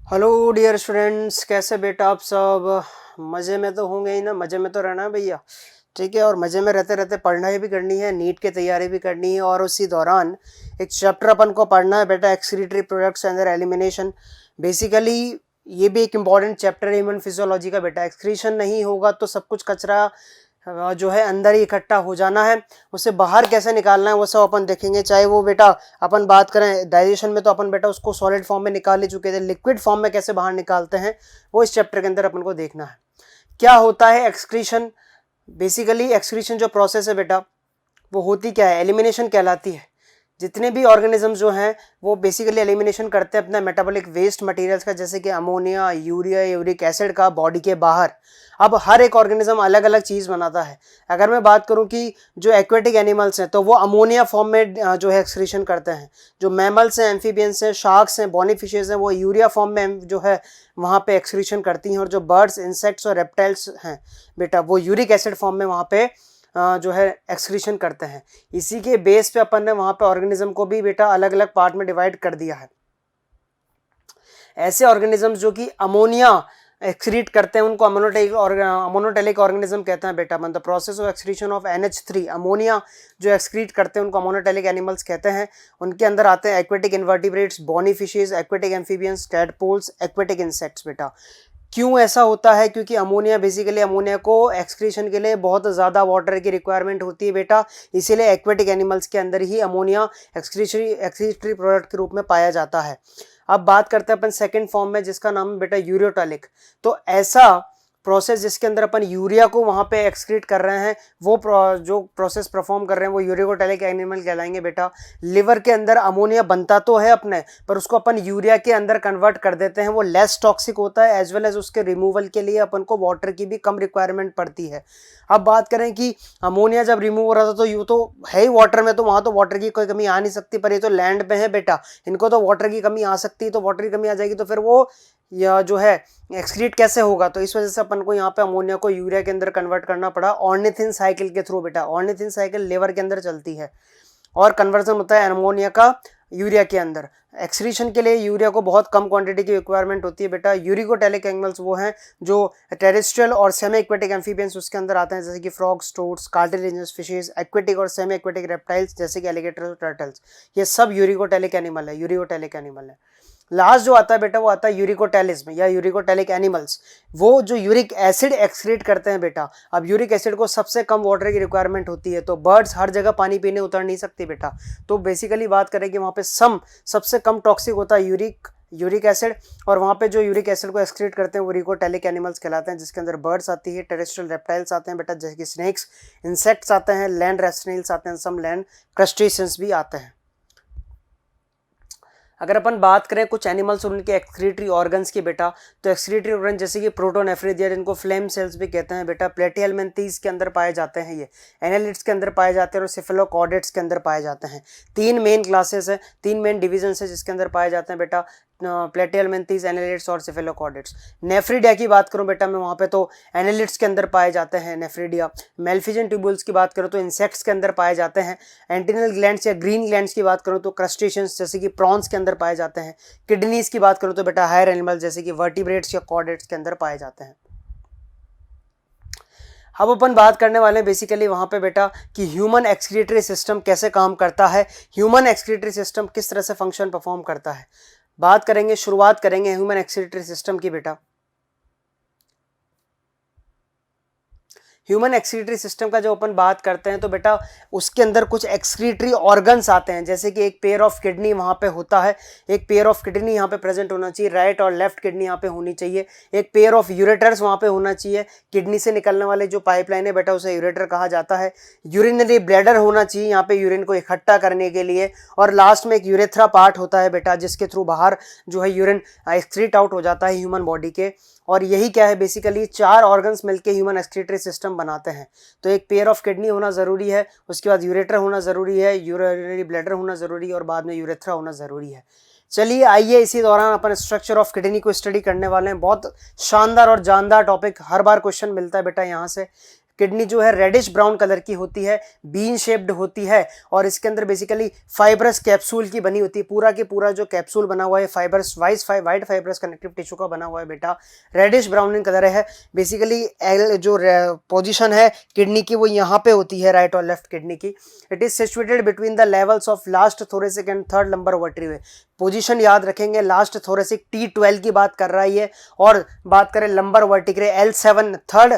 Hello dear students, कैसे बेटा आप सब? मज़े में तो होंगे ही ना, मज़े में तो रहना है भैया। ठीक है, और मज़े में रहते रहते पढ़ाई भी करनी है, नीट की तैयारी भी करनी है, और उसी दौरान एक चैप्टर अपन को पढ़ना है बेटा, excretory products and there elimination. Basically ये भी एक इम्पॉर्टेंट चैप्टर है ह्यूमन फिजियोलॉजी का बेटा। एक्सक्रीशन नहीं होगा तो सब कुछ कचरा जो है अंदर ही इकट्ठा हो जाना है, उसे बाहर कैसे निकालना है वो सब अपन देखेंगे। चाहे वो बेटा अपन बात करें डाइजेशन में, तो अपन बेटा उसको सॉलिड फॉर्म में निकाल ही चुके थे, लिक्विड फॉर्म में कैसे बाहर निकालते हैं वो इस चैप्टर के अंदर अपन को देखना है। क्या होता है एक्सक्रीशन? बेसिकली एक्सक्रीशन जो प्रोसेस है बेटा, वो होती क्या है? एलिमिनेशन कहलाती है। जितने भी ऑर्गेनिज्म जो हैं वो बेसिकली एलिमिनेशन करते हैं अपना मेटाबॉलिक वेस्ट मटेरियल्स का, जैसे कि अमोनिया, यूरिया, यूरिक एसिड का, बॉडी के बाहर। अब हर एक ऑर्गेनिज्म अलग अलग चीज़ बनाता है। अगर मैं बात करूं कि जो एक्वेटिक एनिमल्स हैं तो वो अमोनिया फॉर्म में जो है एक्सक्रीशन करते हैं। जो मैमल्स हैं, एम्फीबियंस हैं, शार्क्स हैं, बॉनी फिशेज हैं, वो यूरिया फॉर्म में जो है वहाँ पे एक्सक्रीशन करती हैं। और जो बर्ड्स, इंसेक्ट्स और रेप्टाइल्स हैं बेटा, वो यूरिक एसिड फॉर्म में वहाँ पे जो है एक्सक्रीशन करते हैं। इसी के बेस पे अपन ने वहाँ पे ऑर्गेनिज्म को भी बेटा अलग अलग पार्ट में डिवाइड कर दिया है। ऐसे ऑर्गेनिज्म जो कि अमोनिया एक्सक्रीट करते हैं उनको अमोनोटेलिक ऑर्गेनिज्म कहते हैं बेटा। मतलब process of excretion of NH3, ammonia जो एक्सक्रीट करते हैं उनको अमोनोटेलिक एनिमल्स कहते हैं। उनके अंदर आते हैं aquatic invertebrates, bony fishes, aquatic amphibians, tadpoles, aquatic insects बेटा। क्यों ऐसा होता है? क्योंकि अमोनिया बेसिकली अमोनिया को एक्सक्रीशन के लिए बहुत ज़्यादा वाटर की रिक्वायरमेंट होती है बेटा, इसीलिए एक्वेटिक एनिमल्स के अंदर ही अमोनिया एक्सक्रीटरी प्रोडक्ट के रूप में पाया जाता है। अब बात करते हैं अपन सेकंड फॉर्म में, जिसका नाम है बेटा यूरियोटॉलिक। तो ऐसा प्रोसेस जिसके अंदर अपन यूरिया को वहाँ पे एक्सक्रीट कर रहे हैं, वो जो प्रोसेस परफॉर्म कर रहे हैं वो यूरियोटॉलिक एनिमल कहलाएंगे बेटा। लिवर के अंदर अमोनिया बनता तो है अपने, पर उसको अपन यूरिया के अंदर कन्वर्ट कर देते हैं। वो लेस टॉक्सिक होता है, एज वेल एज उसके रिमूवल के लिए अपन को वाटर की भी कम रिक्वायरमेंट पड़ती है। अब बात करें कि अमोनिया जब रिमूव हो रहा था तो यूँ तो है ही वाटर में, तो वहाँ तो वाटर की कोई कमी आ नहीं सकती, पर ये तो लैंड पे है बेटा, इनको तो वाटर की कमी आ सकती है। तो वाटर की कमी आ जाएगी तो फिर वो या जो है एक्सक्रीट कैसे होगा? तो इस वजह से अपन को यहाँ पे अमोनिया को यूरिया के अंदर कन्वर्ट करना पड़ा ऑर्निथिन साइकिल के थ्रू बेटा। ऑर्निथिन साइकिल लिवर के अंदर चलती है और कन्वर्जन होता है अमोनिया का यूरिया के अंदर। एक्सक्रीशन के लिए यूरिया को बहुत कम क्वांटिटी की रिक्वायरमेंट होती है बेटा। यूरिकोटेलिक एनिमल्स वो हैं जो टेरेस्ट्रियल और सेमी एक्वेटिक एम्फीबियंस उसके अंदर आते हैं, जैसे कि frogs, toads, cartilaginous fishes, aquatic और सेमी एक्वेटिक रेप्टाइल्स जैसे कि एलिगेटर और टर्टल्स। ये सब यूरिकोटेलिक एनिमल है, यूरिकोटेलिक एनिमल है। लास्ट जो आता है बेटा वो आता है यूरिकोटेलिज्म या यूरिकोटेलिक एनिमल्स। वो जो यूरिक एसिड एक्सक्रीट करते हैं बेटा। अब यूरिक एसिड को सबसे कम वाटर की रिक्वायरमेंट होती है, तो बर्ड्स हर जगह पानी पीने उतर नहीं सकती बेटा। तो बेसिकली बात करें कि वहाँ पे सबसे कम टॉक्सिक होता है यूरिक एसिड, और वहाँ पे जो यूरिक एसिड को एक्सक्रीट करते हैं वो यूरिकोटेलिक एनिमल्स कहलाते हैं, जिसके अंदर बर्ड्स आती है, टेरेस्ट्रियल रेप्टाइल्स आते हैं बेटा, जैसे कि स्नेक्स, इंसेक्ट्स आते हैं, लैंड रेप्टाइल्स आते हैं, सम लैंड क्रस्टेशियंस भी आते हैं। अगर अपन बात करें कुछ एनिमल्स और उनके एक्सक्रीटरी ऑर्गन्स की बेटा, तो एक्सक्रीटरी ऑर्गन जैसे कि प्रोटोनेफ्रिडिया, जिनको फ्लेम सेल्स भी कहते हैं बेटा, प्लेटिहेल्मिन्थेस के अंदर पाए जाते हैं, ये एनालिड्स के अंदर पाए जाते हैं और सेफेलोकॉर्डेट्स के अंदर पाए जाते हैं। तीन मेन क्लासेस है, तीन मेन डिविजन है जिसके अंदर पाए जाते हैं बेटा, प्लेटिहेल्मिन्थेस, एनालिड्स और सेफेलोकॉर्डेट्स। नेफ्रिडिया की बात करूं बेटा मैं, वहाँ पे तो एनालिड्स के अंदर पाए जाते हैं नेफ्रिडिया। मेल्फिजन ट्यूबुल्स की बात करूं तो इंसेक्ट्स के अंदर पाए जाते हैं। एंटिनल ग्लैंड्स या ग्रीन ग्लैंड्स की बात करूं तो क्रस्टेशियंस जैसे कि प्रॉन्स के अंदर पाए जाते हैं। किडनीज की बात करूं तो बेटा हायर एनिमल जैसे कि वर्टिब्रेट्स या कॉर्डेट्स के अंदर पाए जाते हैं। अब अपन बात करने वाले हैं बेसिकली वहाँ पे बेटा कि ह्यूमन एक्सक्रीटरी सिस्टम कैसे काम करता है, ह्यूमन एक्सक्रीटरी सिस्टम किस तरह से फंक्शन परफॉर्म करता है। बात करेंगे, शुरुआत करेंगे ह्यूमन एक्सक्रीटरी सिस्टम की बेटा। ह्यूमन एक्सक्रीटरी सिस्टम का जब अपन बात करते हैं तो बेटा उसके अंदर कुछ एक्सक्रीटरी ऑर्गन्स आते हैं, जैसे कि एक पेयर ऑफ किडनी वहाँ पे होता है, एक पेयर ऑफ किडनी यहाँ पे प्रेजेंट होना चाहिए, राइट और लेफ्ट किडनी यहाँ पे होनी चाहिए। एक पेयर ऑफ यूरेटर्स वहाँ पे होना चाहिए, किडनी से निकलने वाले जो पाइपलाइन है बेटा उसे यूरेटर कहा जाता है। यूरिनरी ब्लैडर होना चाहिए यहाँ पे यूरिन को इकट्ठा करने के लिए, और लास्ट में एक यूरेथ्रा पार्ट होता है बेटा जिसके थ्रू बाहर जो है यूरिन एक्सक्रीट आउट हो जाता है ह्यूमन बॉडी के। और यही क्या है, बेसिकली चार ऑर्गन्स मिलके ह्यूमन एक्सक्रीटरी सिस्टम बनाते हैं। तो एक पेयर ऑफ किडनी होना ज़रूरी है, उसके बाद यूरेटर होना ज़रूरी है, यूरिनरी ब्लैडर होना ज़रूरी है, और बाद में यूरेथ्रा होना ज़रूरी है। चलिए आइए इसी दौरान अपन स्ट्रक्चर ऑफ किडनी को स्टडी करने वाले हैं। बहुत शानदार और जानदार टॉपिक, हर बार क्वेश्चन मिलता है बेटा यहाँ से। किडनी जो है रेडिश ब्राउन कलर की होती है, बीन शेप्ड होती है और इसके अंदर बेसिकली फाइब्रस कैप्सूल की बनी होती है। पूरा के पूरा जो कैप्सूल बना हुआ है fibrous white fibrous connective tissue का बना हुआ है बेटा, रेडिश ब्राउन इन कलर है। बेसिकली जो पोजीशन है किडनी की वो यहाँ पे होती है, राइट और लेफ्ट किडनी की। It is situated between the levels of last thoracic and third lumbar vertebrae. Position याद रखेंगे, लास्ट थोरेसिक T12 की बात कर रहा है ये, और बात करें लंबर वर्टिब्रे L7 थर्ड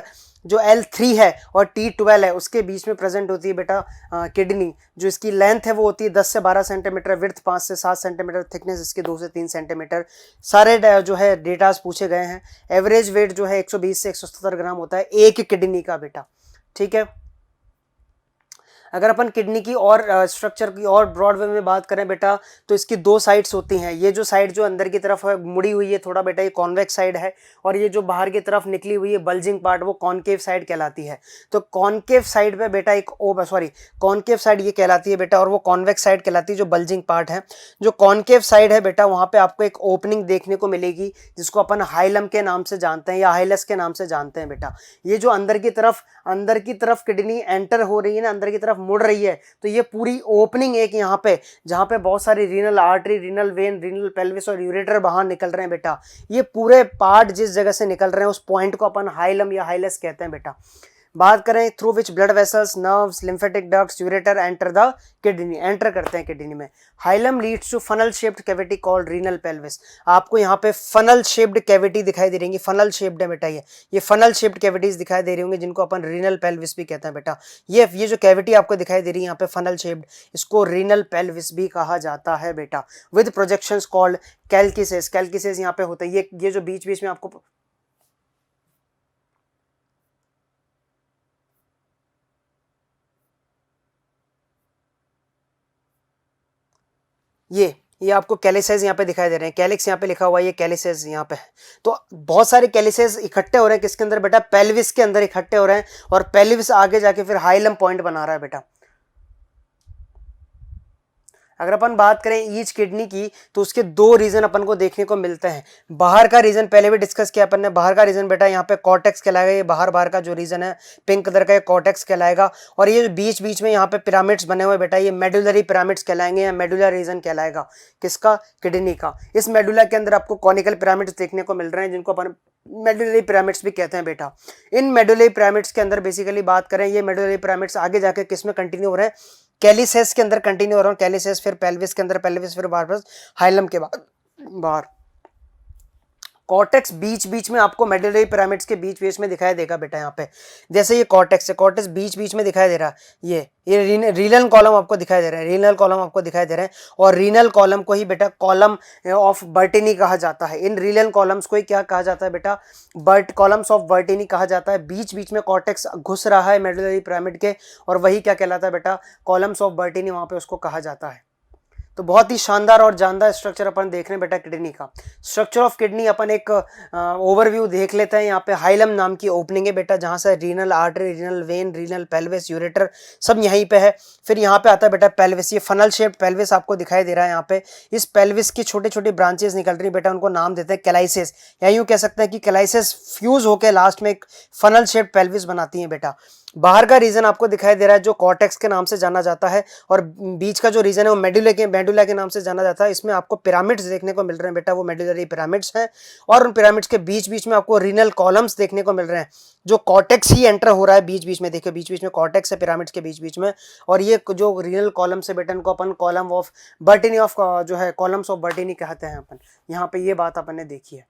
जो L3 है और T12 है उसके बीच में प्रेजेंट होती है बेटा किडनी। जो इसकी लेंथ है वो होती है 10 से 12 सेंटीमीटर, विड्थ 5 से 7 सेंटीमीटर, थिकनेस इसकी 2 से 3 सेंटीमीटर। सारे जो है डेटास पूछे गए हैं। एवरेज वेट जो है 120 से 170 ग्राम होता है एक किडनी का बेटा, ठीक है। अगर अपन किडनी की और स्ट्रक्चर की और ब्रॉड वे में बात करें बेटा तो इसकी दो साइड्स होती हैं। ये जो साइड जो अंदर की तरफ है मुड़ी हुई है थोड़ा बेटा, ये कॉन्वेक्स साइड है, और ये जो बाहर की तरफ निकली हुई है बल्जिंग पार्ट वो कॉनकेव साइड कहलाती है। तो कॉनकेव साइड पे बेटा एक कॉनकेव साइड ये कहलाती है बेटा, और वो कॉन्वेक्स साइड कहलाती है जो बल्जिंग पार्ट है। जो कॉनकेव साइड है बेटा वहाँ पे आपको एक ओपनिंग देखने को मिलेगी जिसको अपन हाइलम के नाम से जानते हैं या हाइलस के नाम से जानते हैं बेटा। ये जो अंदर की तरफ किडनी एंटर हो रही है ना, अंदर की तरफ मुड़ रही है, तो ये पूरी ओपनिंग एक यहाँ पे जहाँ पे बहुत सारी renal artery, renal vein, renal pelvis और यूरेटर बाहर निकल रहे हैं बेटा, ये पूरे पार्ट जिस जगह से निकल रहे हैं उस पॉइंट को अपन हाइलम या हाइलस कहते हैं बेटा। बात करें through which blood vessels, nerves, lymphatic ducts, ureter enter the kidney, enter करते हैं किडनी में। Hilum leads to funnel shaped cavity called renal pelvis. आपको यहाँ पे फनल शेप्ड कैविटी दिखाई दे रही है, फनल शेप्ड है बेटा, ये फनल शेप्ड कैविटीज दिखाई दे रही होंगी जिनको अपन रीनल पेल्विस भी कहते हैं बेटा। ये जो कैविटी आपको दिखाई दे रही है यहाँ पे फनल शेप्ड, इसको रीनल पेल्विस भी कहा जाता है बेटा। With projections called calyces. Calyces यहाँ पे होता है, ये जो बीच बीच में आपको ये आपको कैलिसेस यहाँ पे दिखाई दे रहे हैं, कैलिक्स यहाँ पे लिखा हुआ है, ये कैलिसेस यहाँ पे। तो बहुत सारे कैलिसेस इकट्ठे हो रहे हैं किसके अंदर बेटा, पेल्विस के अंदर इकट्ठे हो रहे हैं, और पेल्विस आगे जाके फिर हाइलम पॉइंट बना रहा है बेटा। अगर अपन बात करें ईच किडनी की तो उसके दो रीजन अपन को देखने को मिलते हैं। बाहर का रीजन पहले भी डिस्कस किया अपन ने, बाहर का रीजन बेटा यहाँ पे कॉर्टेक्स कहलाएगा, ये बाहर का जो रीजन है पिंक कलर का, ये कॉर्टेक्स कहलाएगा। और ये बीच बीच में यहाँ पे पिरामिड्स बने हुए बेटा, ये मेडुलरी पिरामिड्स कहलाएंगे या मेडुलर रीजन कहलाएगा, किसका, किडनी का। इस मेडुला के अंदर आपको कॉनिकल पिरामिड्स देखने को मिल रहे हैं जिनको अपन मेडुलरी पिरामिड्स भी कहते हैं बेटा। इन मेडुलरी पिरामिड्स के अंदर बेसिकली बात करें, ये मेडुलरी पिरामिड्स आगे जाके किस में कंटिन्यू हो रहे हैं, कैलिसेस के अंदर कंटिन्यू हो रहा हूँ, कैलिसेस फिर पेल्विस के अंदर, पेल्विस फिर वापस हाइलम के बाद बाहर। कॉर्टेक्स बीच बीच में आपको मेडुलरी पिरामिड्स के बीच बीच में दिखाई देगा बेटा। यहाँ पे जैसे ये कॉर्टेक्स है, कॉर्टेक्स बीच बीच में दिखाई दे रहा है, ये रीनल कॉलम आपको दिखाई दे रहा है, रीनल कॉलम आपको दिखाई दे रहा है, और रीनल कॉलम को ही बेटा कॉलम ऑफ बर्टिनी कहा जाता है। इन रीनल कॉलम्स को ही क्या कहा जाता है बेटा, कॉलम्स ऑफ बर्टिनी कहा जाता है। बीच बीच में कॉर्टेक्स घुस रहा है मेडुलरी पिरामिड के, और वही क्या कहलाता है बेटा, कॉलम्स ऑफ बर्टिनी, वहां पे उसको कहा जाता है। तो बहुत ही शानदार और जानदार स्ट्रक्चर अपन देख रहे हैं बेटा किडनी का। स्ट्रक्चर ऑफ किडनी अपन एक ओवरव्यू देख लेते हैं। यहाँ पे हाइलम नाम की ओपनिंग है बेटा, जहाँ से renal artery, renal vein, renal pelvis, ureter सब यहीं पे है। फिर यहाँ पे आता है बेटा पेल्विस, ये फनल शेप्ड पेल्विस आपको दिखाई दे रहा है यहाँ पे। इस पेल्विस की छोटे छोटे ब्रांचेस निकल रही है बेटा, उनको नाम देते हैं कैलाइसिस, या यूँ कह सकते हैं कि कैलाइसिस फ्यूज होकर लास्ट में एक फनल शेप्ड पेल्विस बनाती है बेटा। बाहर का रीजन आपको दिखाई दे रहा है जो कॉर्टेक्स के नाम से जाना जाता है, और बीच का जो रीजन है वो मेडुला के नाम से जाना जाता है। इसमें आपको पिरामिड्स देखने को मिल रहे हैं बेटा, वो मेडुलरी पिरामिड्स हैं, और उन पिरामिड्स के बीच बीच में आपको रीनल कॉलम्स देखने को मिल रहे हैं, जो कॉर्टेक्स ही एंटर हो रहा है बीच बीच में। देखिए बीच बीच में कॉर्टेक्स है पिरामिड्स के बीच बीच में, और ये जो रीनल कॉलम्स है बेटा इनको अपन कॉलम ऑफ बर्टिनी ऑफ जो है कॉलम्स ऑफ बर्टिनी कहते हैं अपन। यहाँ पे ये बात अपन ने देखी है।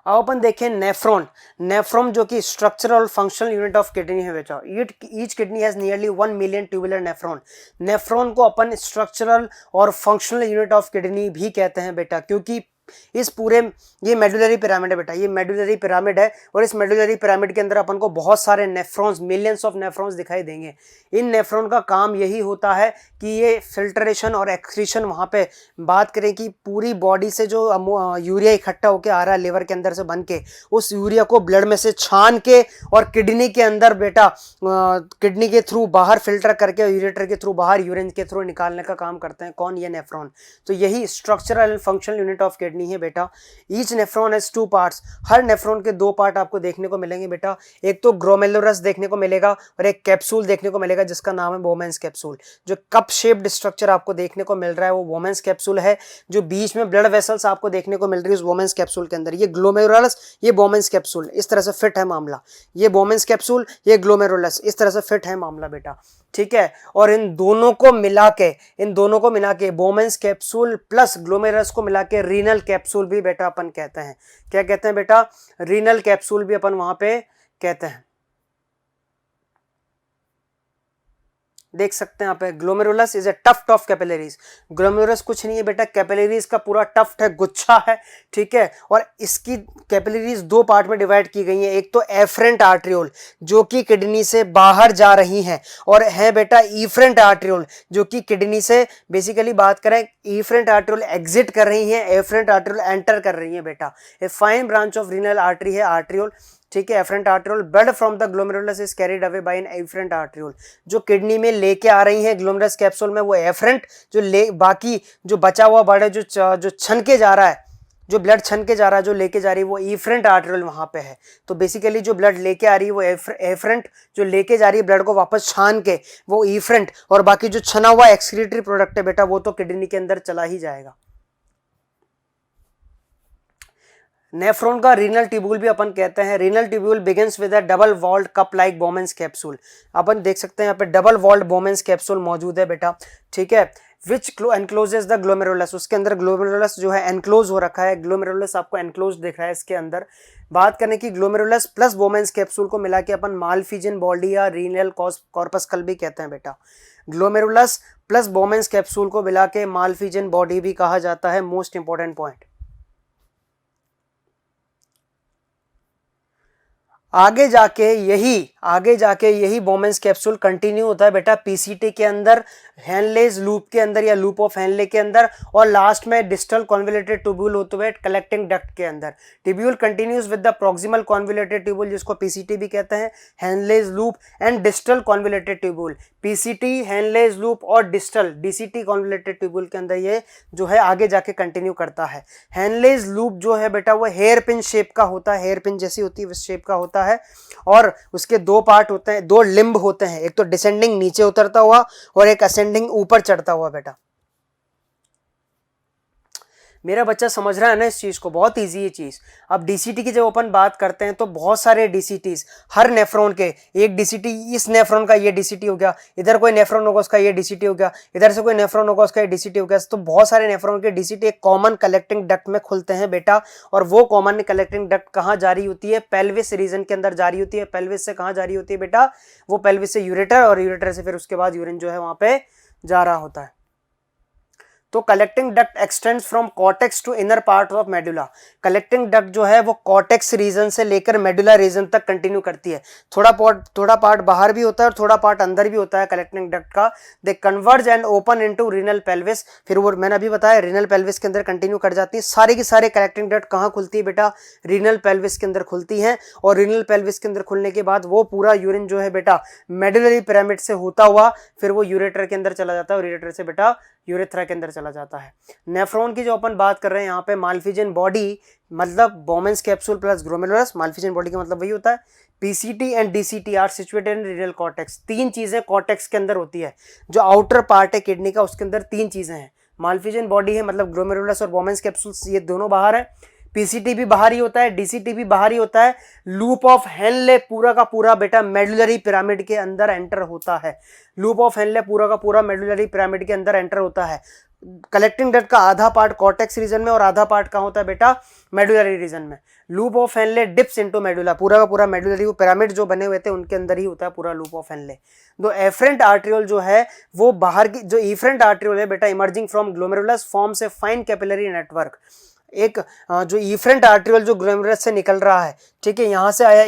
अब अपन देखें नेफ्रॉन। नेफ्रॉन जो कि स्ट्रक्चरल और फंक्शनल यूनिट ऑफ किडनी है बेटा। Each kidney has nearly 1 million tubular nephron. Nephron को अपन स्ट्रक्चरल और फंक्शनल यूनिट ऑफ किडनी भी कहते हैं बेटा, क्योंकि इस पूरे ये मेडुलरी पिरामिड है बेटा, ये मेडुलरी पिरामिड है, और इस मेडुलरी पिरामिड के अंदर अपन को बहुत सारे नेफ्रॉन्स, मिलियंस ऑफ नेफ्रॉन्स दिखाई देंगे। इन नेफ्रॉन का काम यही होता है कि ये फिल्ट्रेशन और एक्सक्रीशन, वहाँ पे बात करें कि पूरी बॉडी से जो यूरिया इकट्ठा होकर आ रहा है लिवर के अंदर से बन के, उस यूरिया को ब्लड में से छान के और किडनी के अंदर बेटा किडनी के थ्रू बाहर फिल्टर करके, यूरेटर के थ्रू बाहर, यूरिन के थ्रू निकालने का काम करते हैं। कौन, ये नेफ्रॉन। तो यही structural and functional unit of kidney kidney है बेटा। Each nephron has 2 parts, her nephron के 2 पार्ट आपको देखने को मिलेंगे बेटा। एक तो ग्लोमेरुलस देखने को मिलेगा और एक कैप्सूल देखने को मिलेगा जिसका नाम है बोमेंस कैप्सूल। जो कप शेप्ड स्ट्रक्चर आपको देखने को मिल रहा है वो बोमेंस कैप्सूल है। जो बीच में ब्लड वेसल्स आपको देखने को मिल रही है उस बोमेंस कैप्सूल के अंदर, ये ग्लोमेरुलस, ये बोमेंस कैप्सूल, इस तरह से फिट है मामला। ये बोमेंस कैप्सूल, ये ग्लोमेरुलस, इस तरह से फिट है मामला बेटा, ठीक है। और इन दोनों को मिला के बोमेंस कैप्सूल प्लस ग्लोमेरुलस को मिला के रीनल कैप्सूल भी बेटा अपन कहते हैं। क्या कहते हैं बेटा? रीनल कैप्सूल भी अपन वहां पे कहते हैं। देख सकते हैं यहाँ पे glomerulus is a tuft of capillaries. Glomerulus कुछ नहीं है बेटा, कैपिलरीज का पूरा टफ्ट है, गुच्छा है, ठीक है। और इसकी कैपिलरीज 2 पार्ट में डिवाइड की गई हैं। एक तो एफरेंट आर्ट्रियोल जो कि किडनी से बाहर जा रही हैं, और है बेटा इफरेंट आर्ट्रियोल जो कि किडनी से, बेसिकली बात करें, इफरेंट आर्ट्रियोल एग्जिट कर रही है, एफरेंट आर्ट्रियोल एंटर कर रही है बेटा। A fine branch of renal artery है आर्ट्रियोल, ठीक है। Efferent arteriole blood from the glomerulus is carried away by an efferent arteriole. जो किडनी में लेके आ रही है ग्लोमेरुलस कैप्सूल में वो एफरेंट, जो बाकी जो बचा हुआ ब्लड जो छन के जा रहा है, जो ब्लड छन के जा रहा है, जो लेके जा रही है वो इफरेंट आर्ट्रियोल वहां पे है। तो बेसिकली जो ब्लड लेके आ रही है वो एफरेंट, जो लेके जा रही है ब्लड को वापस छान के वो इफरेंट, और बाकी जो छना हुआ एक्सक्रीटरी प्रोडक्ट है बेटा वो तो किडनी के अंदर चला ही जाएगा। नेफ्रॉन का रीनल ट्यूब्यूल भी अपन कहते हैं। Renal tubule begins with a double walled cup like Bowman's capsule. अपन देख सकते हैं यहाँ पे डबल वॉल्ड बोमेंस कैप्सूल मौजूद है बेटा, ठीक है। विच एनक्लोजेस द ग्लोमेरुलस, उसके अंदर ग्लोमेरुलस जो है एनक्लोज हो रखा है। ग्लोमेरुलस आपको एनक्लोज दिख रहा है इसके अंदर। बात करने की ग्लोमेरुलस प्लस बोमेंस कैप्सूल को मिला के अपन मालफिजियन बॉडी या रीनल कॉर्पस्कल भी कहते हैं बेटा। ग्लोमेरुलस प्लस बोमेंस कैप्सूल को मिला के मालफिजियन बॉडी भी कहा जाता है। Most important point. आगे जाके यही बोमेंस कैप्सूल कंटिन्यू होता है बेटा पीसीटी के अंदर, हेनलेज लूप के अंदर या लूप ऑफ हेनले के अंदर, और लास्ट में डिस्टल कॉन्वोल्यूटेड ट्यूब्यूल होते हुए कलेक्टिंग डक्ट के अंदर। Tubule continues with the proximal convoluted tubule जिसको पीसीटी भी कहते हैं, Henle's loop and distal convoluted tubule. PCT, Henle's loop और डिस्टल डीसीटी कॉन्वोल्यूटेड ट्यूब्यूल के अंदर ये जो है आगे जाके कंटिन्यू करता है। हेनलेज लूप जो है बेटा वो हेयर पिन शेप का होता है, हेयर पिन जैसी होती है उस शेप का होता है, और उसके 2 पार्ट होते हैं, 2 लिम्ब होते हैं, एक तो डिसेंडिंग नीचे उतरता हुआ और एक असेंडिंग ऊपर चढ़ता हुआ बेटा। मेरा बच्चा समझ रहा है ना इस चीज को? बहुत इजी है चीज। अब डीसीटी की जब अपन बात करते हैं तो बहुत सारे डीसीटीज, हर नेफ्रॉन के एक डीसीटी, इस नेफ्रॉन का ये डीसीटी हो गया, इधर कोई नेफ्रॉन होगा उसका ये डीसीटी हो गया, इधर से कोई नेफ्रॉन होगा उसका ये डीसीटी हो गया। तो बहुत सारे नेफ्रॉन के डीसीटी एक कॉमन कलेक्टिंग डक्ट में खुलते हैं बेटा, और वो कॉमन कलेक्टिंग डक्ट कहाँ जारी होती है? पेल्विस रीजन के अंदर जारी होती है। पेल्विस से कहाँ जारी होती है बेटा? वो पेल्विस से यूरेटर, और यूरेटर से फिर उसके बाद यूरिन जो है वहां पे जा रहा होता है। तो collecting duct extends from cortex to inner part of medulla. Collecting duct जो है वो कॉर्टेक्स रीजन से लेकर मेडुला रीजन तक कंटिन्यू करती है। थोड़ा पार्ट बाहर भी होता है और थोड़ा पार्ट अंदर भी होता है कलेक्टिंग डक्ट का। They converge and open into renal pelvis. फिर वो मैंने अभी बताया रीनल पेल्विस के अंदर कंटिन्यू कर जाती है। सारे की सारे कलेक्टिंग डक्ट कहाँ खुलती है बेटा? रीनल पेल्विस के अंदर खुलती है, और रीनल पेल्विस के अंदर खुलने के बाद वो पूरा यूरिन जो है बेटा मेडुलरी पिरामिड से होता हुआ फिर वो यूरेटर के अंदर चला जाता है, और यूरेटर से बेटा यूरेथ्रा के अंदर चला जाता है। नेफ्रॉन की जो अपन बात कर रहे हैं यहाँ पे, मालफिजियन बॉडी मतलब Bowman's capsule plus glomerulus. Malpighian body का मतलब वही होता है। PCT and DCT are situated in renal cortex. 3 चीजें कॉर्टेक्स के अंदर होती है। जो आउटर पार्ट है किडनी का उसके अंदर 3 चीजें हैं। मालफिजियन बॉडी है मतलब ग्लोमेरुलस और बोमेंस कैप्सूल, ये दोनों बाहर है। पीसीटी भी बाहर ही होता है, डीसीटी भी बाहर ही होता है। लूप ऑफ हेनले पूरा का पूरा बेटा मेडुलरी पिरामिड के अंदर एंटर होता है। लूप ऑफ हेनले पूरा का पूरा मेडुलरी पिरामिड के अंदर एंटर होता है। कलेक्टिंग डक्ट का आधा पार्ट कॉर्टेक्स रीजन में और आधा पार्ट कहाँ होता है बेटा? मेडुलरी रीजन में। Loop of Henley dips into medulla. पूरा का पूरा मेडुलरी पिरामिड जो बने हुए थे उनके अंदर ही होता है पूरा लूप ऑफ हेनले। दो एफरेंट आर्ट्रियोल जो है वो बाहर की, जो इफरेंट आर्ट्रियोल है बेटा emerging from glomerulus forms a fine capillary network. एक जो इफरेंट आर्ट्रियोल जो ग्लोमेरुलस से निकल रहा है, ठीक है, यहाँ से आया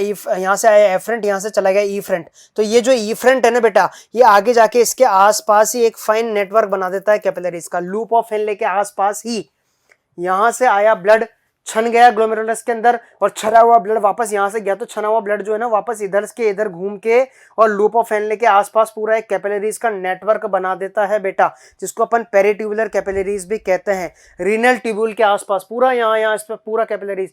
एफरेंट, यहाँ से चला गया इफरेंट। तो ये जो इफरेंट है ना बेटा, ये आगे जाके इसके आसपास ही एक फाइन नेटवर्क बना देता है कैपिलरीज का। लूप ऑफ हेनले के आसपास ही यहाँ से आया ब्लड, छन गया ग्लोमेरुलस के अंदर और छना हुआ ब्लड वापस यहाँ से गया, तो छना हुआ ब्लड जो है ना वापस इधर के इधर घूम के और लूप ऑफ हेनले के आसपास पूरा एक कैपिलरीज का नेटवर्क बना देता है बेटा, जिसको अपन पेरिट्यूबुलर कैपिलरीज भी कहते हैं। रीनल ट्यूब्यूल के आसपास पूरा यहाँ इस पर पूरा कैपिलरीज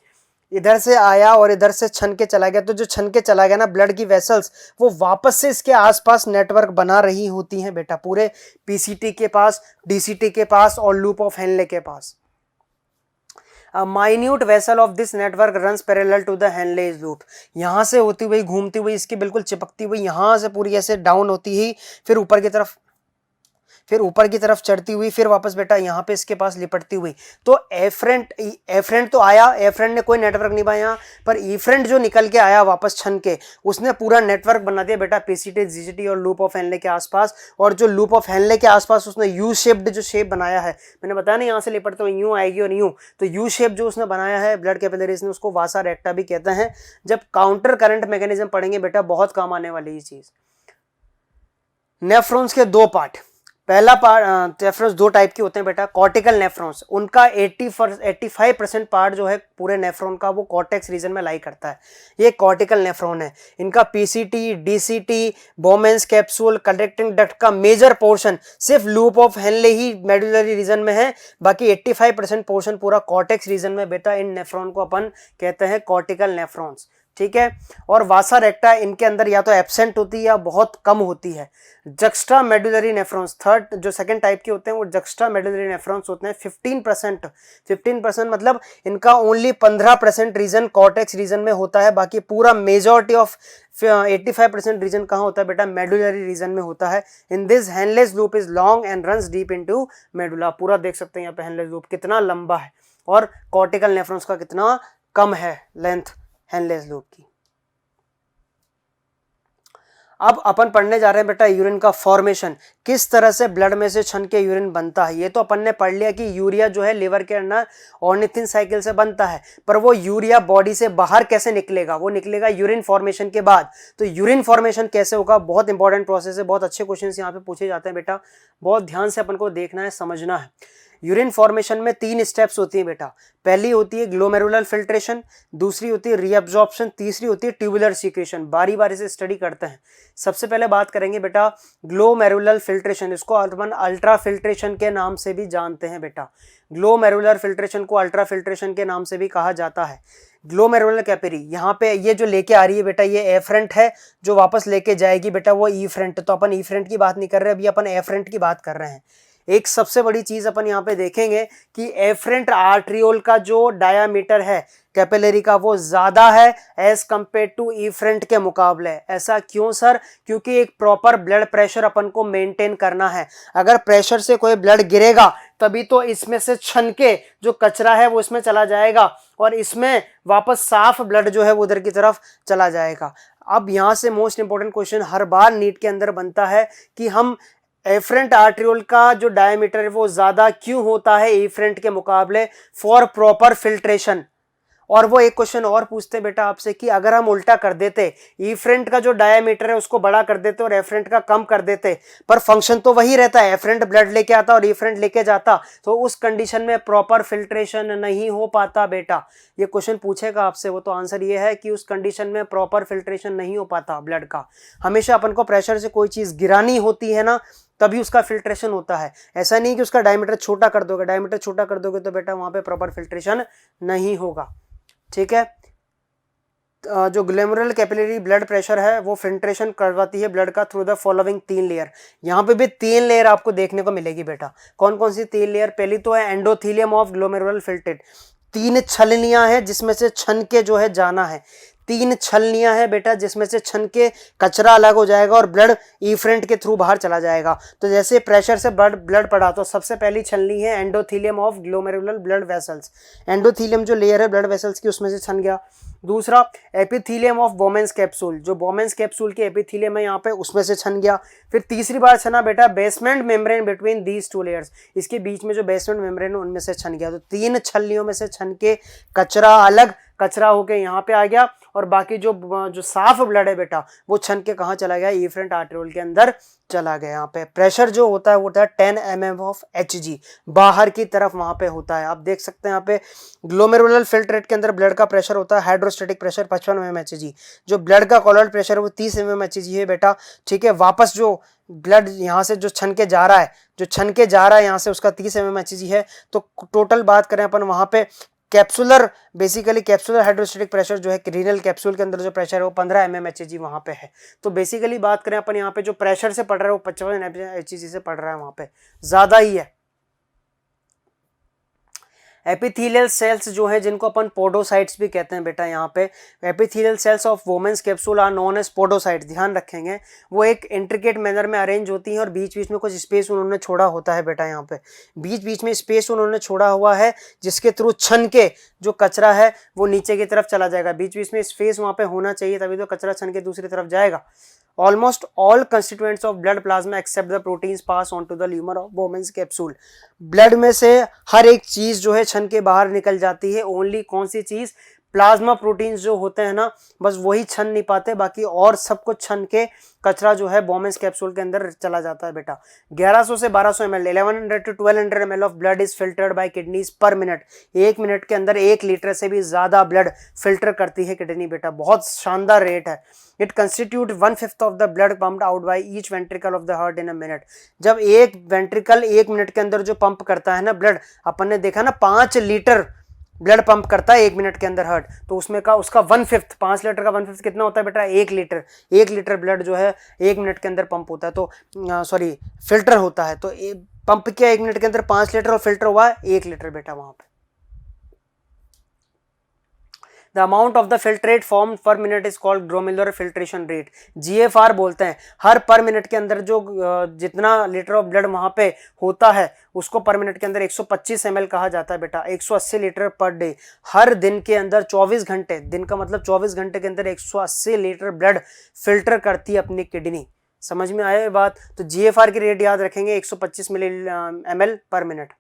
इधर से आया और इधर से छन के चला गया, तो जो छन के चला गया ना ब्लड की वेसल्स, वो वापस से इसके आसपास नेटवर्क बना रही होती हैं बेटा, पूरे पीसीटी के पास, डीसीटी के पास और लूप ऑफ हेनले के पास। A minute vessel of this network runs parallel to the Henle's loop। यहाँ से होती हुई घूमती हुई इसकी बिल्कुल चिपकती हुई यहाँ से पूरी ऐसे डाउन होती ही फिर ऊपर की तरफ चढ़ती हुई फिर वापस बेटा यहाँ पे इसके पास लिपटती हुई। तो एफरेंट तो आया, एफरेंट ने कोई नेटवर्क नहीं बनाया, पर ईफ्रेंट जो निकल के आया वापस छन के, उसने पूरा नेटवर्क बना दिया बेटा पीसीटी, जीसीटी और लूप ऑफ हेनले के आसपास। और जो लूप ऑफ हेनले के आसपास उसने यू शेप्ड जो शेप बनाया है, मैंने बताया ना यहाँ से लिपटते हुए यूं आएगी और यूं, तो यू शेप जो उसने बनाया है ब्लड कैपिलरीज ने, उसको वासा रेक्टा भी कहते हैं। जब काउंटर करंट मैकेनिज्म पढ़ेंगे बेटा बहुत काम आने वाली ये चीज। नेफ्रॉन्स के दो पार्ट, पहला पार्ट नेफ्रॉन्स दो टाइप के होते हैं बेटा, कॉर्टिकल नेफ्रॉन्स, उनका 85% पार्ट जो है पूरे नेफ्रॉन का वो कॉर्टेक्स रीजन में लाई करता है, ये कॉर्टिकल नेफ्रॉन है। इनका PCT, DCT, Bowman's capsule, collecting duct का मेजर पोर्शन सिर्फ लूप ऑफ हेनले ही मेडुलरी रीजन में है, बाकी 85% पोर्शन पूरा कॉर्टेक्स रीजन में बेटा। इन नेफ्रॉन को अपन कहते हैं कॉर्टिकल नेफ्रॉन्स, ठीक है। और वासा रेक्टा इनके अंदर या तो एब्सेंट होती है या बहुत कम होती है। जक्स्ट्रा मेडुलरी नेफ्रॉन्स थर्ड जो सेकंड टाइप के होते हैं वो जक्स्ट्रा मेडुलरी नेफ्रॉन्स होते हैं। 15% मतलब इनका ओनली 15% रीजन कॉर्टेक्स रीजन में होता है, बाकी पूरा मेजॉरिटी ऑफ 85% रीजन कहाँ होता है बेटा, मेडुलरी रीजन में होता है। In this Henle's loop is long and runs deep into medulla, पूरा देख सकते हैं यहाँ पे हेनलेस लूप कितना लंबा है और कॉर्टिकल नेफ्रॉन्स का कितना कम है लेंथ हेनलेस लूप की। अब अपन पढ़ने जा रहे हैं बेटा यूरिन का फॉर्मेशन, किस तरह से ब्लड में से छन के यूरिन बनता है। ये तो अपन ने पढ़ लिया कि यूरिया जो है लिवर के अंदर ऑर्निथिन साइकिल से बनता है, पर वो यूरिया बॉडी से बाहर कैसे निकलेगा, वो निकलेगा यूरिन फॉर्मेशन के बाद। तो यूरिन फॉर्मेशन कैसे होगा, बहुत इंपॉर्टेंट प्रोसेस है, बहुत अच्छे क्वेश्चन यहाँ पे पूछे जाते हैं बेटा, बहुत ध्यान से अपन को देखना है, समझना है। यूरिन फॉर्मेशन में 3 स्टेप्स होती है बेटा, पहली होती है ग्लोमेरुलर फिल्ट्रेशन, दूसरी होती है रीअब्जॉर्प्शन, तीसरी होती है ट्यूबुलर सीक्रेशन। बारी बारी से स्टडी करते हैं। सबसे पहले बात करेंगे बेटा ग्लोमेरुलर फिल्ट्रेशन, इसको अपन अल्ट्रा फिल्ट्रेशन के नाम से भी जानते हैं बेटा। ग्लोमेरुलर फिल्ट्रेशन को अल्ट्रा फिल्ट्रेशन के नाम से भी कहा जाता है। ग्लोमेरुलर कैपिलरी यहाँ पे ये जो लेके आ रही है बेटा, ये एफ्रंट है, जो वापस लेके जाएगी बेटा वो ईफ्रंट। तो अपन ईफ्रंट की बात नहीं कर रहे, अभी अपन एफ्रंट की बात कर रहे हैं। एक सबसे बड़ी चीज अपन यहाँ पे देखेंगे कि एफरेंट आर्ट्रियोल का जो डायामीटर है कैपिलरी का वो ज्यादा है एज कंपेयर टू इफ्रंट के मुकाबले। ऐसा क्यों सर, क्योंकि एक प्रॉपर ब्लड प्रेशर अपन को मेंटेन करना है। अगर प्रेशर से कोई ब्लड गिरेगा तभी तो इसमें से छन के जो कचरा है वो इसमें चला जाएगा और इसमें वापस साफ ब्लड जो है वो उधर की तरफ चला जाएगा। अब यहाँ से मोस्ट इंपॉर्टेंट क्वेश्चन हर बार नीट के अंदर बनता है कि हम एफरेंट आर्ट्रियोल का जो डायमीटर है वो ज्यादा क्यों होता है एफरेंट के मुकाबले फॉर प्रॉपर फिल्ट्रेशन। और वो एक क्वेश्चन और पूछते हैं बेटा आपसे कि अगर हम उल्टा कर देते, एफरेंट का जो डायमीटर है उसको बड़ा कर देते और एफरेंट का कम कर देते, पर फंक्शन तो वही रहता है, एफरेंट ब्लड लेके आता और एफरेंट लेके जाता, तो उस कंडीशन में प्रॉपर फिल्ट्रेशन नहीं हो पाता बेटा। ये क्वेश्चन पूछेगा आपसे, वो तो आंसर ये है कि उस कंडीशन में प्रॉपर फिल्ट्रेशन नहीं हो पाता ब्लड का। हमेशा अपन को प्रेशर से कोई चीज गिरानी होती है ना, तभी उसका फिल्ट्रेशन होता है। ऐसा नहीं कि उसका डायमीटर छोटा कर दोगे, डायमीटर छोटा कर दोगे तो बेटा वहां पे प्रॉपर फिल्ट्रेशन नहीं होगा, ठीक है। जो ग्लोमेरुलर कैपिलरी ब्लड प्रेशर है वो फिल्ट्रेशन करवाती है ब्लड का थ्रू द फॉलोइंग 3 लेयर। यहाँ पे भी 3 लेयर आपको देखने को मिलेगी बेटा। कौन कौन सी 3 लेयर, पहली तो है एंडोथीलियम ऑफ ग्लोमेरुलर फिल्ट्रेट, 3 छलनियां हैं जिसमें से छन के जो है जाना है। 3 छलनियां हैं बेटा जिसमें से छन के कचरा अलग हो जाएगा और ब्लड ईफ्रेंट के थ्रू बाहर चला जाएगा। तो जैसे प्रेशर से ब्लड पड़ा तो सबसे पहली छलनी है endothelium of glomerular blood vessels. Endothelium जो लेयर है ब्लड वेसल्स की उसमें से छन गया। दूसरा एपिथीलियम ऑफ बोमेंस कैप्सूल, जो बोमेंस कैप्सूल के एपिथीलियम है यहाँ पे उसमें से छन गया। फिर तीसरी बार छना बेटा basement membrane between these two layers, इसके बीच में जो बेसमेंट मेम्ब्रेन है उनमें से छन गया। तो 3 छल्लियों में से छन के कचरा अलग कचरा होके यहाँ पे आ गया, और बाकी जो साफ ब्लड है बेटा वो छन के कहाँ चला गया, इफरेंट आर्टेरियोल के अंदर चला गया। यहाँ पे प्रेशर जो होता है वो होता है 10 mm ऑफ Hg, बाहर की तरफ वहां पे होता है। आप देख सकते हैं यहाँ पे ग्लोमेरुलर फिल्ट्रेट के अंदर ब्लड का प्रेशर होता है हाइड्रोस्टेटिक प्रेशर 55 mm Hg, जो ब्लड का कोलॉइड प्रेशर है वो 30 mm Hg है बेटा, ठीक है। वापस जो ब्लड यहाँ से जो छन के जा रहा है, यहाँ से उसका 30 mm Hg है। तो टोटल बात करें अपन वहां पे कैप्सुलर हाइड्रोस्टेटिक प्रेशर जो है रीनल कैप्सूल के अंदर जो प्रेशर है वो 15 mm Hg वहां पे है। तो बेसिकली बात करें अपन यहाँ पे जो प्रेशर से पड़ रहा है वो 55 Hg से पड़ रहा है, वहां पे ज्यादा ही है। एपिथेलियल सेल्स जो है जिनको अपन पोडोसाइट्स भी कहते हैं बेटा, यहाँ पे epithelial cells of Bowman's capsule are known as podocytes, ध्यान रखेंगे। वो एक इंट्रिकेट मैनर में अरेंज होती हैं और बीच बीच में कुछ स्पेस उन्होंने छोड़ा होता है बेटा, यहाँ पे बीच बीच में स्पेस उन्होंने छोड़ा हुआ है जिसके थ्रू छन के जो कचरा है वो नीचे की तरफ चला जाएगा। बीच बीच में स्पेस वहाँ पे होना चाहिए तभी तो कचरा छन के दूसरी तरफ जाएगा। Almost all constituents of blood plasma except the proteins pass on to the lumen of Bowman's capsule. Blood में से हर एक चीज जो है छन के बाहर निकल जाती है। ओनली कौन सी चीज, प्लाज्मा प्रोटीन्स जो होते हैं ना, बस वही छन नहीं पाते, बाकी और सब कुछ छन के कचरा जो है बोमेंस कैप्सूल के अंदर चला जाता है बेटा। 1100 से 1200 ml 1100 to 1200 ml of blood is filtered by kidneys per minute. 1 minute के अंदर 1 लीटर से भी ज्यादा ब्लड फिल्टर करती है किडनी बेटा, बहुत शानदार रेट है। It constitute 1/5 of the blood pumped out by each ventricle of the heart in a minute. जब एक वेंट्रिकल 1 मिनट के अंदर जो पंप करता है ना ब्लड, अपन ने देखा ना 5 लीटर ब्लड पंप करता है 1 मिनट के अंदर हार्ट, तो उसमें का उसका 1/5, 5 लीटर का 1/5 कितना होता है बेटा, 1 लीटर। 1 लीटर ब्लड जो है 1 मिनट के अंदर पंप होता है, तो फिल्टर होता है। तो पंप किया 1 मिनट के अंदर 5 लीटर और फिल्टर हुआ 1 लीटर बेटा वहां पे। The amount of the filtrate formed per minute is called glomerular filtration rate, GFR बोलते हैं। हर पर मिनट के अंदर जो जितना लीटर ऑफ ब्लड वहां पे होता है उसको पर मिनट के अंदर 125 ml कहा जाता है बेटा। 180 लीटर पर डे, हर दिन के अंदर 24 घंटे, दिन का मतलब 24 घंटे के अंदर 180 लीटर ब्लड फिल्टर करती है अपनी किडनी। समझ में आया ये बात? तो GFR की रेट याद रखेंगे 125 ml पर मिनट।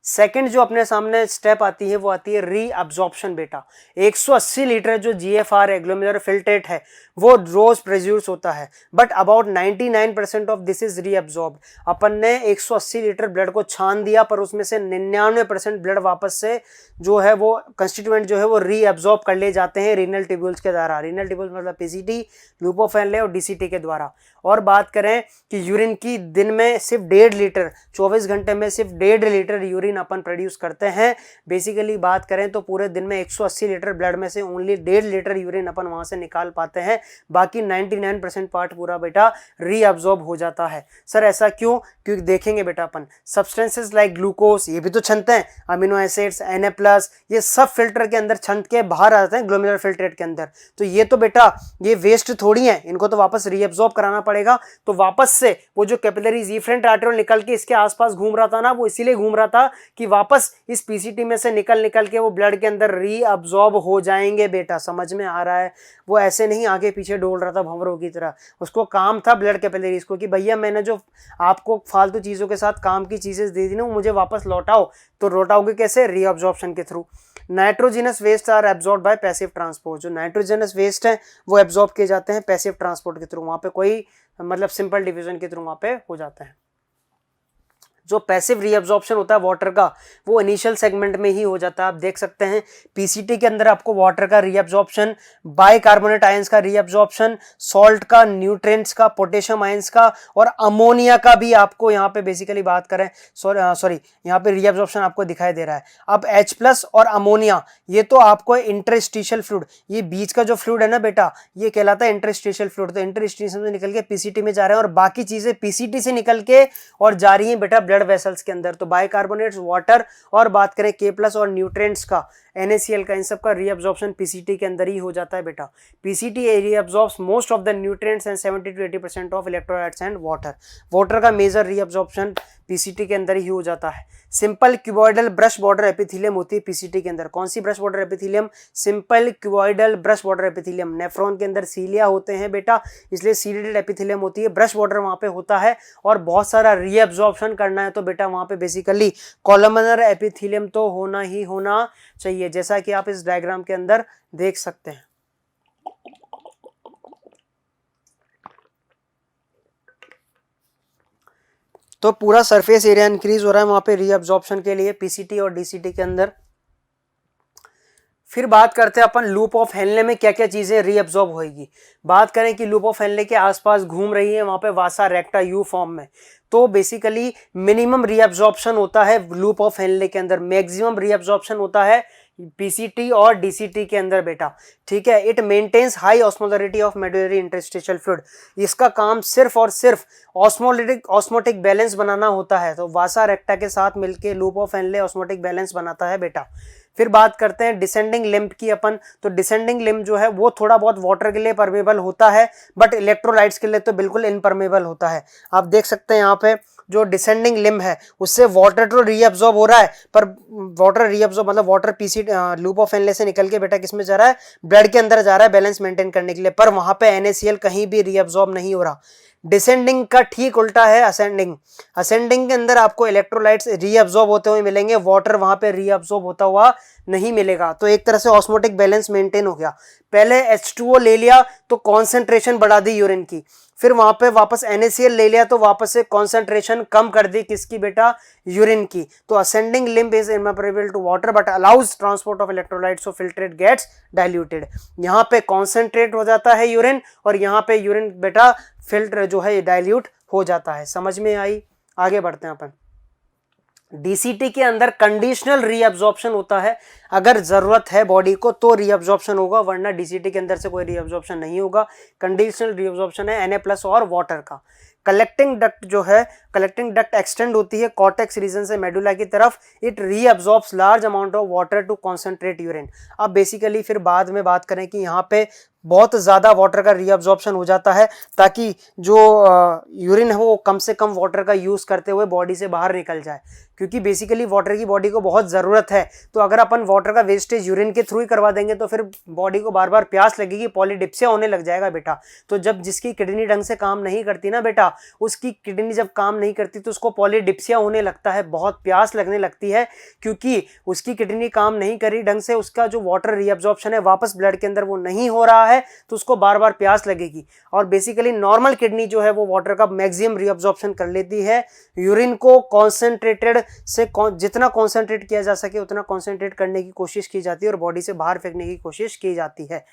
सेकंड जो अपने सामने स्टेप आती है वो आती है रीअब्जॉर्प्शन बेटा। 180 लीटर जो GFR है, ग्लोमेरुलर फिल्ट्रेट है, वो रोज प्रोड्यूस होता है, but about 99% of this is reabsorbed. अपन ने 180 लीटर ब्लड को छान दिया पर उसमें से 99% ब्लड वापस से जो है वो कंस्टिट्यूएंट जो है वो रीअब्जॉर्ब कर लिए जाते हैं रीनल ट्यूब्यूल्स के द्वारा। रीनल ट्यूब्यूल्स मतलब PCT, लुपोफेन और DCT के द्वारा। और बात करें कि यूरिन की, दिन में सिर्फ 1.5 लीटर, 24 घंटे में सिर्फ 1.5 लीटर यूरिन अपन प्रोड्यूस करते हैं। बेसिकली बात करें तो पूरे दिन में 180 लीटर ब्लड में से ओनली 1.5 लीटर यूरिन अपन वहां से निकाल पाते हैं, बाकी 99% पार्ट पूरा बेटा रीअब्जॉर्ब हो जाता है। सर ऐसा क्यों? क्योंकि देखेंगे बेटा अपन सब्सटेंसेस लाइक ग्लूकोज ये भी तो छनते हैं, अमीनो एसिड्स, Na+, ये सब फिल्टर के अंदर छन के बाहर आते हैं ग्लोमेरुलर फिल्ट्रेट के अंदर। तो ये तो बेटा ये वेस्ट थोड़ी है, इनको तो वापस रीअब्जॉर्ब कराना पड़ेगा। तो वापस से वो जो कैपिलरीज इफरेंट आर्टेरियोल निकल के इसके आसपास घूम रहा था ना, वो इसीलिए घूम रहा था कि वापस इस PCT में से निकल के वो ब्लड के अंदर रीअब्जॉर्ब हो जाएंगे बेटा। समझ में आ रहा है? वो ऐसे नहीं आगे पीछे डोल रहा था भंवरों की तरह, उसको काम था ब्लड कैपिलरीज को कि भैया मैंने जो आपको फालतू चीजों के साथ काम की चीजें दे दी ना वो मुझे वापस लौटाओ। तो लौटाओगे कैसे? रीअब्जॉर्प्शन के थ्रू। Nitrogenous waste are absorb by passive transport. जो नाइट्रोजिनस वेस्ट है वो एब्जॉर्ब किए जाते हैं पैसिव ट्रांसपोर्ट के थ्रू, वहां पे कोई मतलब सिंपल डिवीजन के थ्रू वहां पे हो जाता है। जो पैसिव रीअब्जॉर्प्शन होता है वाटर का वो इनिशियल सेगमेंट में ही हो जाता है। आप देख सकते हैं PCT के अंदर आपको वाटर का रीअब्जॉर्प्शन, बाइकार्बोनेट आयंस का रीअब्जॉर्प्शन, सॉल्ट का, न्यूट्रिएंट्स का, पोटेशियम आयंस का और अमोनिया का भी आपको यहाँ पे बेसिकली बात करें सॉरी यहाँ पे रीअब्जॉर्प्शन आपको दिखाई दे रहा है। अब H+ और अमोनिया ये तो आपको इंटरस्टिशियल फ्लूइड, ये बीच का जो फ्लूइड है ना बेटा ये कहलाता है इंटरस्टिशियल फ्लूइड। तो इंटरस्टिशियल से निकल के PCT में जा रहे हैं और बाकी चीजें PCT से निकल के और जा रही हैं बेटा ब्लड वेसल्स के अंदर। तो बाइकार्बोनेट्स, वाटर और बात करें K+ और न्यूट्रिएंट्स का, NaCl का, इन सब का रीअब्जॉर्प्शन पीसीटी के अंदर ही हो जाता है बेटा। PCT reabsorbs most of the nutrients and 70 to 80% of electrolytes and water. Water का मेजर रीअब्जॉर्प्शन पीसीटी के अंदर ही हो जाता है। Simple cuboidal brush border epithelium होती है पीसीटी के अंदर। कौन सी brush border epithelium? Simple cuboidal brush border epithelium. Nephron के अंदर सीलिया होते हैं बेटा, इसलिए सीलिएटेड एपिथेलियम होती है, ब्रश बॉर्डर वहां पे होता है। और बहुत सारा रीअब्जॉर्प्शन करना है तो बेटा वहां पे बेसिकली कॉलमनर एपिथेलियम तो होना ही होना चाहिए, जैसा कि आप इस डायग्राम के अंदर देख सकते हैं। तो पूरा सरफेस एरिया इंक्रीज हो रहा है वहां पे रीअब्जॉर्प्शन के लिए पीसीटी और डीसीटी के अंदर। फिर बात करते हैं अपन लूप ऑफ हेनले में क्या क्या चीजें रीअब्जॉर्ब होगी। बात करें कि लूप ऑफ हेनले के आसपास घूम रही है वहां पे वासा रेक्टा यू फॉर्म में, तो बेसिकली मिनिमम रीअब्जॉर्प्शन होता है लूप ऑफ हेनले के अंदर, मैक्सिमम रीअब्जॉर्प्शन होता है पीसीटी और डीसीटी के अंदर बेटा। ठीक है, it maintains high osmolarity of medullary interstitial fluid. इसका काम सिर्फ और सिर्फ ऑस्मोटिक बैलेंस बनाना होता है, तो वासा रेक्टा के साथ मिलके loop of Henley osmotic balance बनाता है बेटा। फिर बात करते हैं डिसेंडिंग लिम्ब की अपन, तो डिसेंडिंग लिम्ब जो है वो थोड़ा बहुत वाटर के लिए परमेबल होता है, बट इलेक्ट्रोलाइट्स के लिए तो बिल्कुल इनपरमेबल होता है। आप देख सकते हैं यहाँ पे जो डिसेंडिंग लिम्ब है उससे वाटर तो रीअब्जॉर्ब हो रहा है, पर वाटर रीअब्जॉर्ब मतलब water PC loop of Henley से निकल के बेटा किसमें जा रहा है? ब्लड के अंदर जा रहा है बैलेंस मेंटेन करने के लिए, पर वहां पे NaCl कहीं भी रीअब्जॉर्ब नहीं हो रहा। डिसेंडिंग का ठीक उल्टा है असेंडिंग। असेंडिंग के अंदर आपको इलेक्ट्रोलाइट्स रीअब्जॉर्ब होते हुए मिलेंगे, वाटर वहां पे रीअब्जॉर्ब होता हुआ नहीं मिलेगा। तो एक तरह से ऑस्मोटिक बैलेंस मेंटेन हो गया। पहले H2O ले लिया तो कॉन्सेंट्रेशन बढ़ा दी यूरिन की, फिर वहां पे वापस NaCl ले लिया तो वापस से कॉन्सेंट्रेशन कम कर दी किसकी बेटा? यूरिन की। तो ascending limb is impermeable to water but allows transport of electrolytes, so filtrate gets diluted. यहाँ पे कॉन्सेंट्रेट हो जाता है यूरिन और यहाँ पे यूरिन बेटा फिल्टर जो है डाइल्यूट हो जाता है। समझ में आई? आगे बढ़ते हैं अपन। डीसीटी के अंदर कंडीशनल रीअब्जॉर्प्शन होता है, अगर जरूरत है बॉडी को तो रीअब्जॉर्प्शन होगा, वरना डीसीटी के अंदर से कोई रीअब्जॉर्प्शन नहीं होगा। कंडीशनल रीअब्जॉर्प्शन है Na+ और वाटर का। कलेक्टिंग डक्ट जो है, कलेक्टिंग डक्ट एक्सटेंड होती है कॉर्टेक्स रीजन से मेडुला की तरफ। It reabsorbs large amount of water to concentrate urine. अब बेसिकली फिर बाद में बात करें कि यहाँ पे बहुत ज़्यादा वाटर का रीअब्जॉर्प्शन हो जाता है ताकि जो यूरिन है वो कम से कम वाटर का यूज़ करते हुए बॉडी से बाहर निकल जाए, क्योंकि बेसिकली वाटर की बॉडी को बहुत ज़रूरत है। तो अगर अपन वाटर का वेस्टेज यूरिन के थ्रू ही करवा देंगे तो फिर बॉडी को बार बार प्यास लगेगी, पॉलीडिप्सिया होने लग जाएगा बेटा। तो जब जिसकी किडनी ढंग से काम नहीं करती ना बेटा, उसकी किडनी जब काम नहीं करती तो उसको पॉलीडिप्सिया होने लगता है, बहुत प्यास लगने लगती है, क्योंकि उसकी किडनी काम नहीं करी ढंग से, उसका जो वाटर रीअब्जॉर्प्शन है वापस ब्लड के अंदर वो नहीं हो रहा है, तो उसको बार बार प्यास लगेगी। और बेसिकली नॉर्मल किडनी जो है वो वाटर का मैक्सिमम रीअब्जॉर्प्शन कर लेती है। यूरिन को कॉन्सेंट्रेटेड से जितना कॉन्सेंट्रेट किया जा सके उतना कॉन्सेंट्रेट करने की कोशिश की जाती है और बॉडी से बाहर फेंकने की कोशिश की जाती है।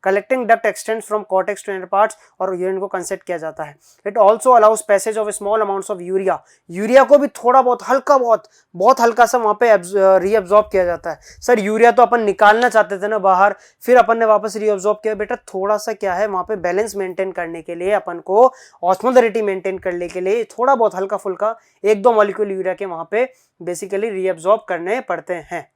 Collecting duct extends from cortex to inner parts और यूरिन को कंसेप्ट किया जाता है। It also allows passage of small amounts of urea. Urea को भी थोड़ा बहुत हल्का बहुत हल्का सा वहां पे रीअब्जॉर्ब किया जाता है। सर यूरिया तो अपन निकालना चाहते थे ना बाहर, फिर अपन ने वापस रीअब्जॉर्ब किया। बेटा थोड़ा सा क्या है वहां पे बैलेंस मेंटेन करने के लिए, अपन को ऑस्मोलरिटी मेंटेन करने के लिए थोड़ा बहुत हल्का फुल्का 1-2 मॉलिक्यूल यूरिया के वहां पे बेसिकली रीअब्जॉर्ब करने पड़ते हैं।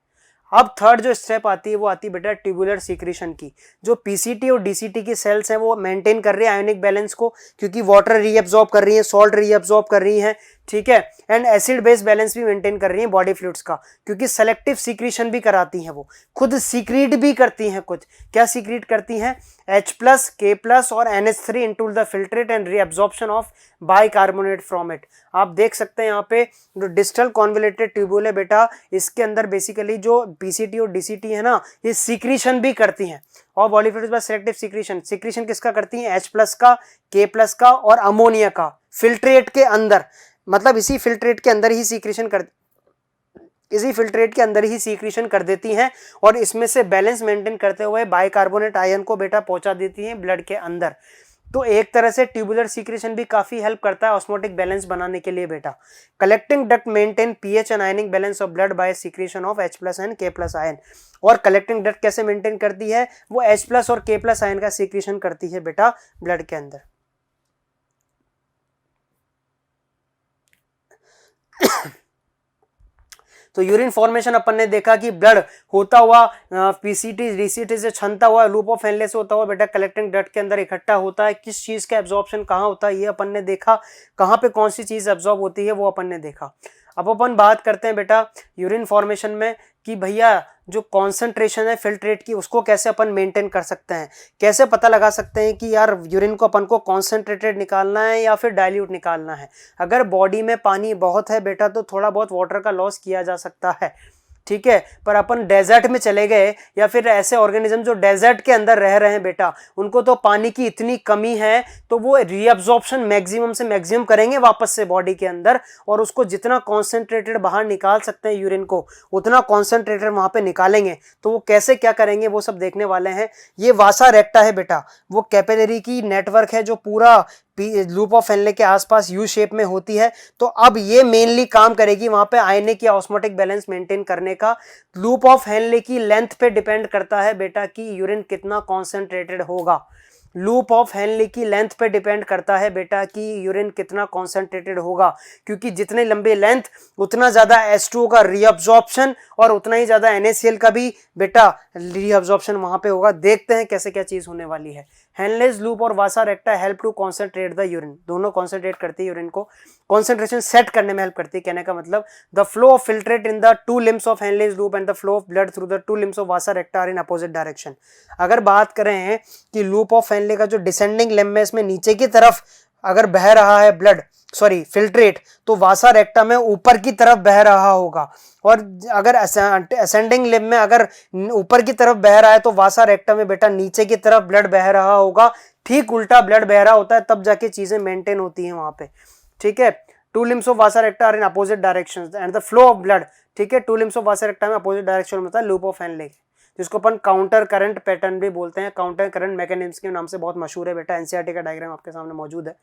अब थर्ड जो स्टेप आती है वो आती है बेटा ट्यूबुलर सीक्रेशन की। जो पीसीटी और डीसीटी की सेल्स हैं वो मेंटेन कर रही है आयोनिक बैलेंस को, क्योंकि वाटर रीअब्जॉर्ब कर रही है, सॉल्ट रीअब्जॉर्ब कर रही है, ठीक है, एंड एसिड बेस बैलेंस भी मेंटेन कर रही है बॉडी फ्लूइड्स का, क्योंकि सेलेक्टिव सीक्रेशन भी कराती हैं, वो खुद सीक्रेट भी करती हैं कुछ। क्या सीक्रेट करती हैं? H+, K+ और NH3 into the filtrate and reabsorption of bicarbonate from it. आप देख सकते हैं यहाँ पे जो डिस्टल कॉन्वोल्यूटेड ट्यूब्यूल है बेटा, इसके अंदर बेसिकली जो पीसीटी और डीसीटी है ना, ये सीक्रेशन भी करती हैं। और बॉडी फ्लूइड्स में सेलेक्टिव सीक्रेशन किसका करती हैं? H+ का, K+ का और अमोनिया का फिल्ट्रेट के अंदर, मतलब इसी फिल्ट्रेट के अंदर ही सीक्रेशन कर देती हैं और इसमें से बैलेंस मेंटेन करते हुए बाइकार्बोनेट आयन को बेटा पहुंचा देती हैं ब्लड के अंदर। तो एक तरह से ट्यूबुलर सीक्रेशन भी काफी हेल्प करता है ऑस्मोटिक बैलेंस बनाने के लिए बेटा। Collecting duct maintain pH and ionic balance of blood bye secretion of H+ and K+ ion. और कलेक्टिंग डक्ट कैसे मेंटेन करती है? वो H+ और K+ आयन का सीक्रेशन करती है बेटा ब्लड के अंदर। तो यूरिन फॉर्मेशन अपन ने देखा कि ब्लड होता हुआ पीसीटी डीसीटी से छनता हुआ लूप ऑफ हेनले से होता हुआ बेटा कलेक्टिंग डक्ट के अंदर इकट्ठा होता है। किस चीज का एब्जॉर्प्शन कहाँ होता है ये अपन ने देखा, कहाँ पे कौन सी चीज एब्जॉर्ब होती है वो अपन ने देखा। अब अपन बात करते हैं बेटा यूरिन फॉर्मेशन में कि भैया जो कॉन्सेंट्रेशन है फिल्ट्रेट की उसको कैसे अपन मेंटेन कर सकते हैं, कैसे पता लगा सकते हैं कि यार यूरिन को अपन को कॉन्सेंट्रेटेड निकालना है या फिर डाइल्यूट निकालना है। अगर बॉडी में पानी बहुत है बेटा तो थोड़ा बहुत वाटर का लॉस किया जा सकता है, ठीक है। पर अपन डेजर्ट में चले गए या फिर ऐसे ऑर्गेनिज्म जो डेजर्ट के अंदर रह रहे हैं बेटा, उनको तो पानी की इतनी कमी है तो वो रीअब्जॉर्प्शन मैक्सिमम से मैक्सिमम करेंगे वापस से बॉडी के अंदर, और उसको जितना कॉन्सेंट्रेटेड बाहर निकाल सकते हैं यूरिन को उतना कॉन्सेंट्रेटेड वहां पे निकालेंगे। तो वो कैसे क्या करेंगे वो सब देखने वाले हैं। ये वासा रेक्टा है बेटा, वो कैपिलरी की नेटवर्क है जो पूरा लूप ऑफ हेनले के आसपास यू शेप में होती है। तो अब ये मेनली काम करेगी वहां पे आयनिक या ऑस्मोटिक बैलेंस मेंटेन करने का। लूप ऑफ हेनले की लेंथ पे डिपेंड करता है बेटा कि यूरिन कितना कॉन्सेंट्रेटेड होगा। लूप ऑफ हेनले की लेंथ पे डिपेंड करता है बेटा कि यूरिन कितना कॉन्सेंट्रेटेड होगा, क्योंकि जितने लंबे लेंथ उतना ज्यादा H2O का रीअब्जॉर्प्शन और उतना ही ज्यादा NaCl का भी बेटा रीअब्जॉर्प्शन वहां पे होगा। देखते हैं कैसे क्या चीज होने वाली है। हेनलेस लूप और vasa recta help to concentrate the urine, दोनों कॉन्सेंट्रेट करती है यूरिन को, कॉन्सेंट्रेशन सेट करने में हेल्प करती है। कहने का मतलब the flow of filtrate in the two limbs of Henle's loop and the flow of blood through the two limbs of vasa recta are in opposite direction. अगर बात करें कि लूप ऑफ हेनले का जो डिसेंडिंग लिम्ब है इसमें नीचे की तरफ अगर बह रहा है ब्लड फिल्ट्रेट, तो वासा रेक्टा में ऊपर की तरफ बह रहा होगा। और अगर असेंडिंग लिम्ब में अगर ऊपर की तरफ बह रहा है तो वासा रेक्टा में बेटा नीचे की तरफ ब्लड बह रहा होगा। ठीक उल्टा ब्लड बह रहा होता है तब जाके चीजें मेंटेन होती हैं वहां पे, ठीक है। Two limbs of vasa recta are in opposite directions and the flow of blood, ठीक है। Two limbs of vasa recta में अपोजिट डायरेक्शन में होता है लूप ऑफ हेनले, जिसको अपन काउंटर करंट पैटर्न भी बोलते हैं। काउंटर करंट मैकेनिज्म के नाम से बहुत मशहूर है बेटा, एनसीईआरटी का डायग्राम आपके सामने मौजूद है।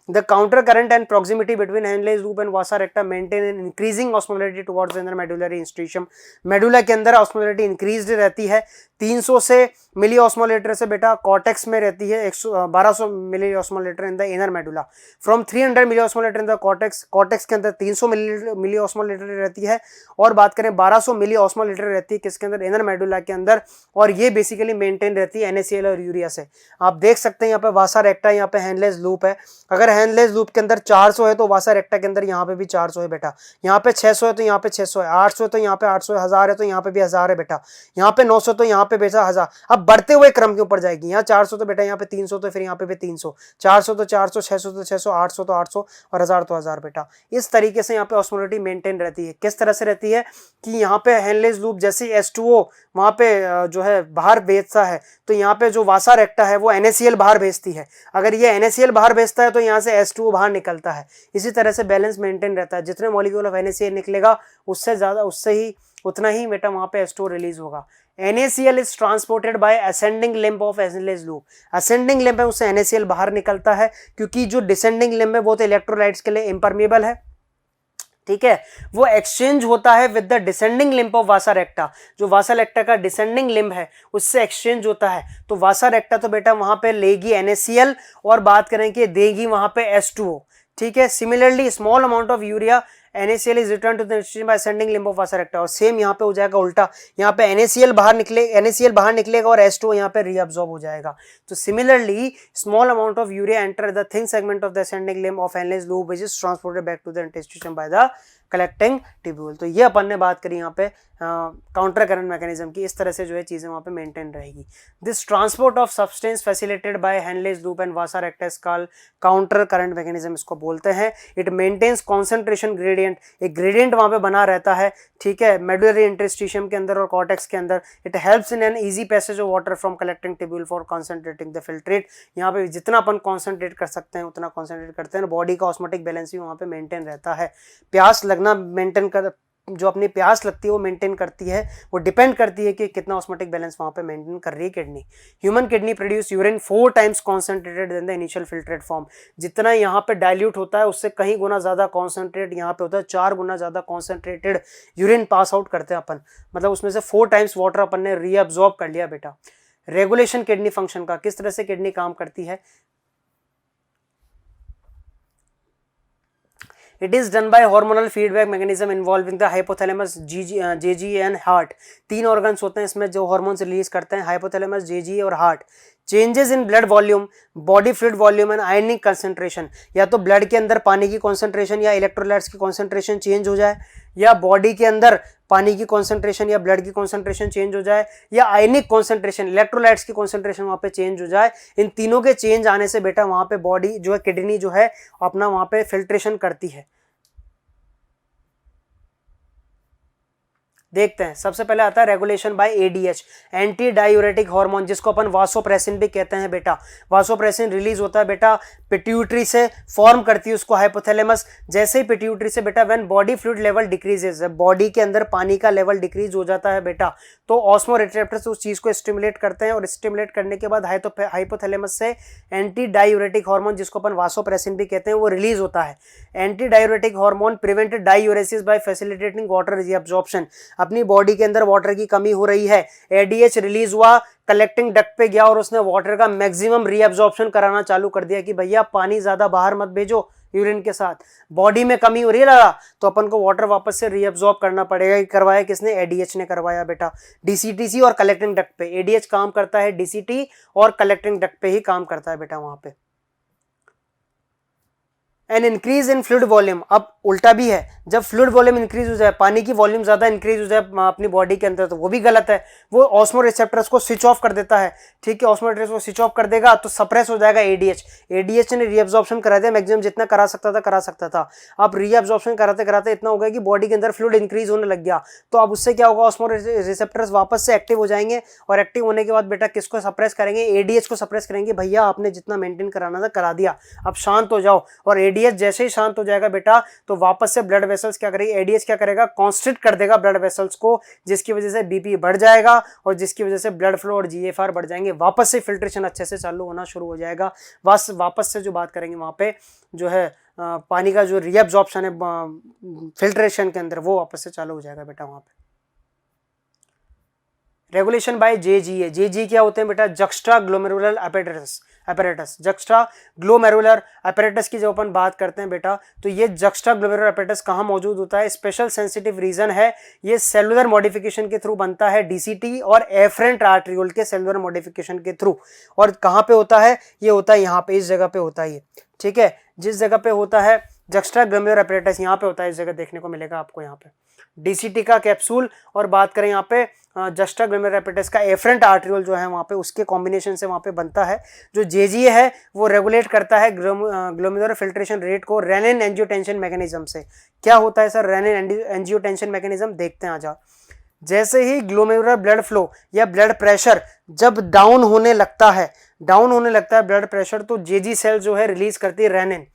The counter current and proximity between Henle's loop and vasa recta maintain an increasing osmolarity towards the inter medullary interstitium. Medulla के अंदर ऑस्मोलैरिटी इंक्रीज्ड रहती है 300 से मिली ऑस्मोलेटर से बेटा कॉर्टेक्स में रहती है 1200 milli osmolar in the inner medulla. From 300 milli osmolar in the cortex, cortex के अंदर 300 मिली ऑस्मोलेटर रहती है। और बात करें 1200 मिली ऑस्मोलेटर रहती है किसके अंदर, इनर मेडुला के अंदर। और ये बेसिकली मेंटेन रहती है NaCl और यूरिया से। आप देख सकते हैं यहाँ पे वासा रेक्टा, यहाँ पे हेनलेस लूप है। अगर हेनलेस लूप के अंदर 400 है तो वासा रेक्टा के अंदर यहाँ पे भी 400 है बेटा। यहाँ पे 600 है तो यहाँ पे 600 है, 800 है तो यहाँ पे 800 है, 1000 है तो यहाँ पे भी 1000 है बेटा। यहाँ पे 900 तो यहाँ पे बेटा 1000। अब बढ़ते हुए क्रम के ऊपर जाएगी। यहाँ 400 तो बेटा यहाँ पे 300 तो फिर यहाँ पे भी 300, 400 तो 400, 600 तो 600, 800 तो 800 और 1000 तो 1000 बेटा। इस तरीके से यहाँ पे ऑस्मोलैरिटी मेंटेन रहती है। किस तरह से रहती है कि यहाँ पे हेनलेस लूप जैसे H2O वहां पे जो है बाहर भेजता है, तो यहाँ पे जो वासा रेक्टा है वो NaCl बाहर भेजती है। अगर ये NaCl बाहर भेजता है तो यहाँ से H2O बाहर निकलता है। इसी तरह से बैलेंस मेंटेन रहता है। जितने मॉलिक्यूल ऑफ NaCl निकलेगा उससे ज्यादा उतना ही बेटा वहां पे H2O रिलीज होगा। NaCl is transported by ascending limb of Henle's loop. Ascending limb है उससे NaCl बाहर निकलता है, क्योंकि जो डिसेंडिंग लिम्ब है वो तो इलेक्ट्रोलाइट्स के लिए इम्परमेबल है, ठीक है। वो एक्सचेंज होता है with the descending limb of vasa रेक्टा। जो वासा रेक्टा का डिसेंडिंग लिम्ब है उससे एक्सचेंज होता है। तो वासा रेक्टा तो बेटा वहां पे लेगी NaCl और बात करें कि देगी वहां पे H2O, ठीक है। Similarly small amount of urea NaCl is returned to the intestine by ascending limb of vasa recta। और सेम यहाँ पे हो जाएगा उल्टा, यहाँ पे NaCl बाहर निकलेगा और H2O यहाँ पे रीअब्सॉर्ब हो जाएगा। तो similarly small amount of urea enter the thin segment of the ascending limb of Henle's loop which is transported back to the intestine by the collecting tubule. तो ये अपन ने बात करी यहाँ पे काउंटर करंट मैकेनिज्म की। इस तरह से जो है चीजें वहां पे मेंटेन रहेगी। This transport of substance facilitated bye Henle's loop and vasa रेक्टा is called counter current mechanism, इसको बोलते हैं। इट मेंटेन्स कॉन्सेंट्रेशन ग्रेडियंट, एक ग्रेडियंट वहां पे बना रहता है, ठीक है, मेडुलरी इंटरस्टिशियम के अंदर और कॉर्टेक्स के अंदर। It helps in an easy passage of water from collecting tubule for concentrating the filtrate. यहाँ पे जितना अपन कॉन्सेंट्रेट कर सकते हैं उतना कॉन्सेंट्रेट करते हैं। बॉडी का ऑस्मोटिक बैलेंस भी वहां पे मेंटेन रहता है। प्यास लगना मेंटेन कर, जो अपनी प्यास लगती है वो मेंटेन करती है, वो डिपेंड करती है कि कितना ऑस्मोटिक बैलेंस वहां पे मेंटेन कर रही है kidney. Human kidney produce urine 4 times concentrated than the initial filtrate form. जितना यहाँ पे डाइल्यूट होता है उससे कहीं गुना ज्यादा कॉन्सेंट्रेट यहाँ पे होता है, 4 गुना ज्यादा कॉन्सेंट्रेटेड यूरिन पास आउट करते हैं अपन। मतलब उसमें से 4 टाइम्स वाटर अपन ने रीअब्सॉर्ब कर लिया बेटा। रेगुलेशन किडनी फंक्शन का, किस तरह से किडनी काम करती है। It is done by hormonal feedback mechanism involving the hypothalamus, JG and heart. 3 organs होते हैं इसमें जो हार्मोन्स रिलीज करते हैं, हाइपोथैलेमस, जेजी और heart. Changes in blood volume, body fluid volume and ionic concentration, या तो ब्लड के अंदर पानी की कॉन्सेंट्रेशन या इलेक्ट्रोलाइट्स की कॉन्सेंट्रेशन चेंज हो जाए, या बॉडी के अंदर पानी की कॉन्सेंट्रेशन या ब्लड की कॉन्सेंट्रेशन चेंज हो जाए, या आयनिक कॉन्सेंट्रेशन, इलेक्ट्रोलाइट्स की कॉन्सेंट्रेशन वहां पे चेंज हो जाए। इन तीनों के चेंज आने से बेटा वहां पे बॉडी जो है, किडनी जो है अपना वहां पे फिल्ट्रेशन करती है। देखते हैं, सबसे पहले आता है regulation bye ADH, anti diuretic hormone, जिसको अपन वासोप्रेसिन भी कहते हैं बेटा। वासोप्रेसिन रिलीज होता है बेटा पिट्यूटरी से, फॉर्म करती है उसको हाइपोथैलेमस। जैसे ही पिट्यूटरी से बेटा when body fluid level decreases, body के अंदर पानी का लेवल डिक्रीज हो जाता है बेटा, तो ऑस्मोरिसेप्टर्स उस चीज को स्टिमुलेट करते हैं, और स्टिमुलेट करने के बाद हाइपोथैलेमस से एंटी डायूरेटिक हार्मोन, जिसको अपन वासोप्रेसिन भी कहते हैं, वो रिलीज होता है। Anti diuretic hormone prevent diuresis by facilitating water reabsorption. अपनी बॉडी के अंदर वाटर की कमी हो रही है, एडीएच रिलीज हुआ, कलेक्टिंग डक्ट पे गया और उसने वाटर का मैक्सिमम रीअब्जॉर्प्शन कराना चालू कर दिया कि भैया पानी ज्यादा बाहर मत भेजो यूरिन के साथ, बॉडी में कमी हो रही है लगा, तो अपन को वाटर वापस से रीअब्जॉर्ब करना पड़ेगा। करवाया किसने? एडीएच ने करवाया बेटा, डीसीटीसी और कलेक्टिंग डक्ट पे। एडीएच काम करता है डीसीटी और कलेक्टिंग डक्ट पे ही काम करता है बेटा वहां पे। An increase in fluid volume, अब उल्टा भी है, जब फ्लूइड वॉल्यूम इंक्रीज हो जाए, पानी की वॉल्यूम ज्यादा इंक्रीज हो जाए अपनी बॉडी के अंदर, तो वो भी गलत है, वो ऑस्मो रिसेप्टर्स को स्विच ऑफ कर देता है। ठीक है, ऑस्मो रिसेप्टर्स को स्विच ऑफ कर देगा तो सप्रेस हो जाएगा एडीएच। एडीएच ने रीअब्जॉर्प्शन करा दिया, मैक्सिमम जितना करा सकता था। अब रीअब्जॉर्प्शन कराते कराते इतना हो गया कि बॉडी के अंदर फ्लूइड इंक्रीज होने लग गया, तो अब उससे क्या होगा, ऑस्मो रिसेप्टर्स वापस से एक्टिव हो जाएंगे, और एक्टिव होने के बाद बेटा किसको सप्रेस करेंगे? एडीएच को सप्रेस करेंगे। भैया आपने जितना मेंटेन कराना था करा दिया, अब शांत हो जाओ। और एडीएच जैसे ही शांत हो जाएगा बेटा, तो वापस से ब्लड वेसल्स क्या करेगी? एडीएच क्या करेगा? कॉन्स्ट्रिक्ट कर देगा ब्लड वेसल्स को, जिसकी वजह से बीपी बढ़ जाएगा और जिसकी वजह से ब्लड फ्लो और जीएफआर बढ़ जाएंगे। वापस से फिल्ट्रेशन अच्छे से चालू होना शुरू हो जाएगा। बस वापस से जो बात करेंगे वहां पे जो है पानी का जो रीअब्जॉर्प्शन है फिल्ट्रेशन के अंदर, वो वापस से चालू हो जाएगा बेटा वहां पे। रेगुलेशन बाय जेजीए, जेजी क्या होते हैं बेटा? Juxta glomerular apparatus। Juxta glomerular apparatus की जब अपन बात करते हैं बेटा, तो ये जक्स्ट्रा ग्लोमेरुलर apparatus कहाँ मौजूद होता है? स्पेशल सेंसिटिव रीजन है, ये सेलुलर मॉडिफिकेशन के थ्रू बनता है, डीसीटी और एफरेंट आर्ट्रियोल के सेलुलर मॉडिफिकेशन के थ्रू। और कहाँ पे होता है? ये होता है यहाँ पे, इस जगह पे होता है ये। ठीक है, जिस जगह पे होता है जक्स्ट्रा ग्लोमेरुलर apparatus, यहाँ पे होता है, इस जगह देखने को मिलेगा आपको यहाँ पे डीसीटी का कैप्सूल। और बात करें यहाँ पे जस्टा ग्लोमेरुलर apparatus का एफरेंट आर्ट्रियोल जो है वहाँ पे, उसके कॉम्बिनेशन से वहाँ पे बनता है। जो जेजीए है वो रेगुलेट करता है ग्लोमेरुलर फिल्ट्रेशन रेट को रेनिन एंजियोटेंशन मैकेनिज्म से। क्या होता है सर रेनिन एंजियोटेंशन मैकेनिज्म? देखते हैं आजा। जैसे ही ग्लोमेरुलर ब्लड फ्लो या ब्लड प्रेशर जब डाउन होने लगता है ब्लड प्रेशर, तो जेजी सेल जो है रिलीज करती है रेनिन।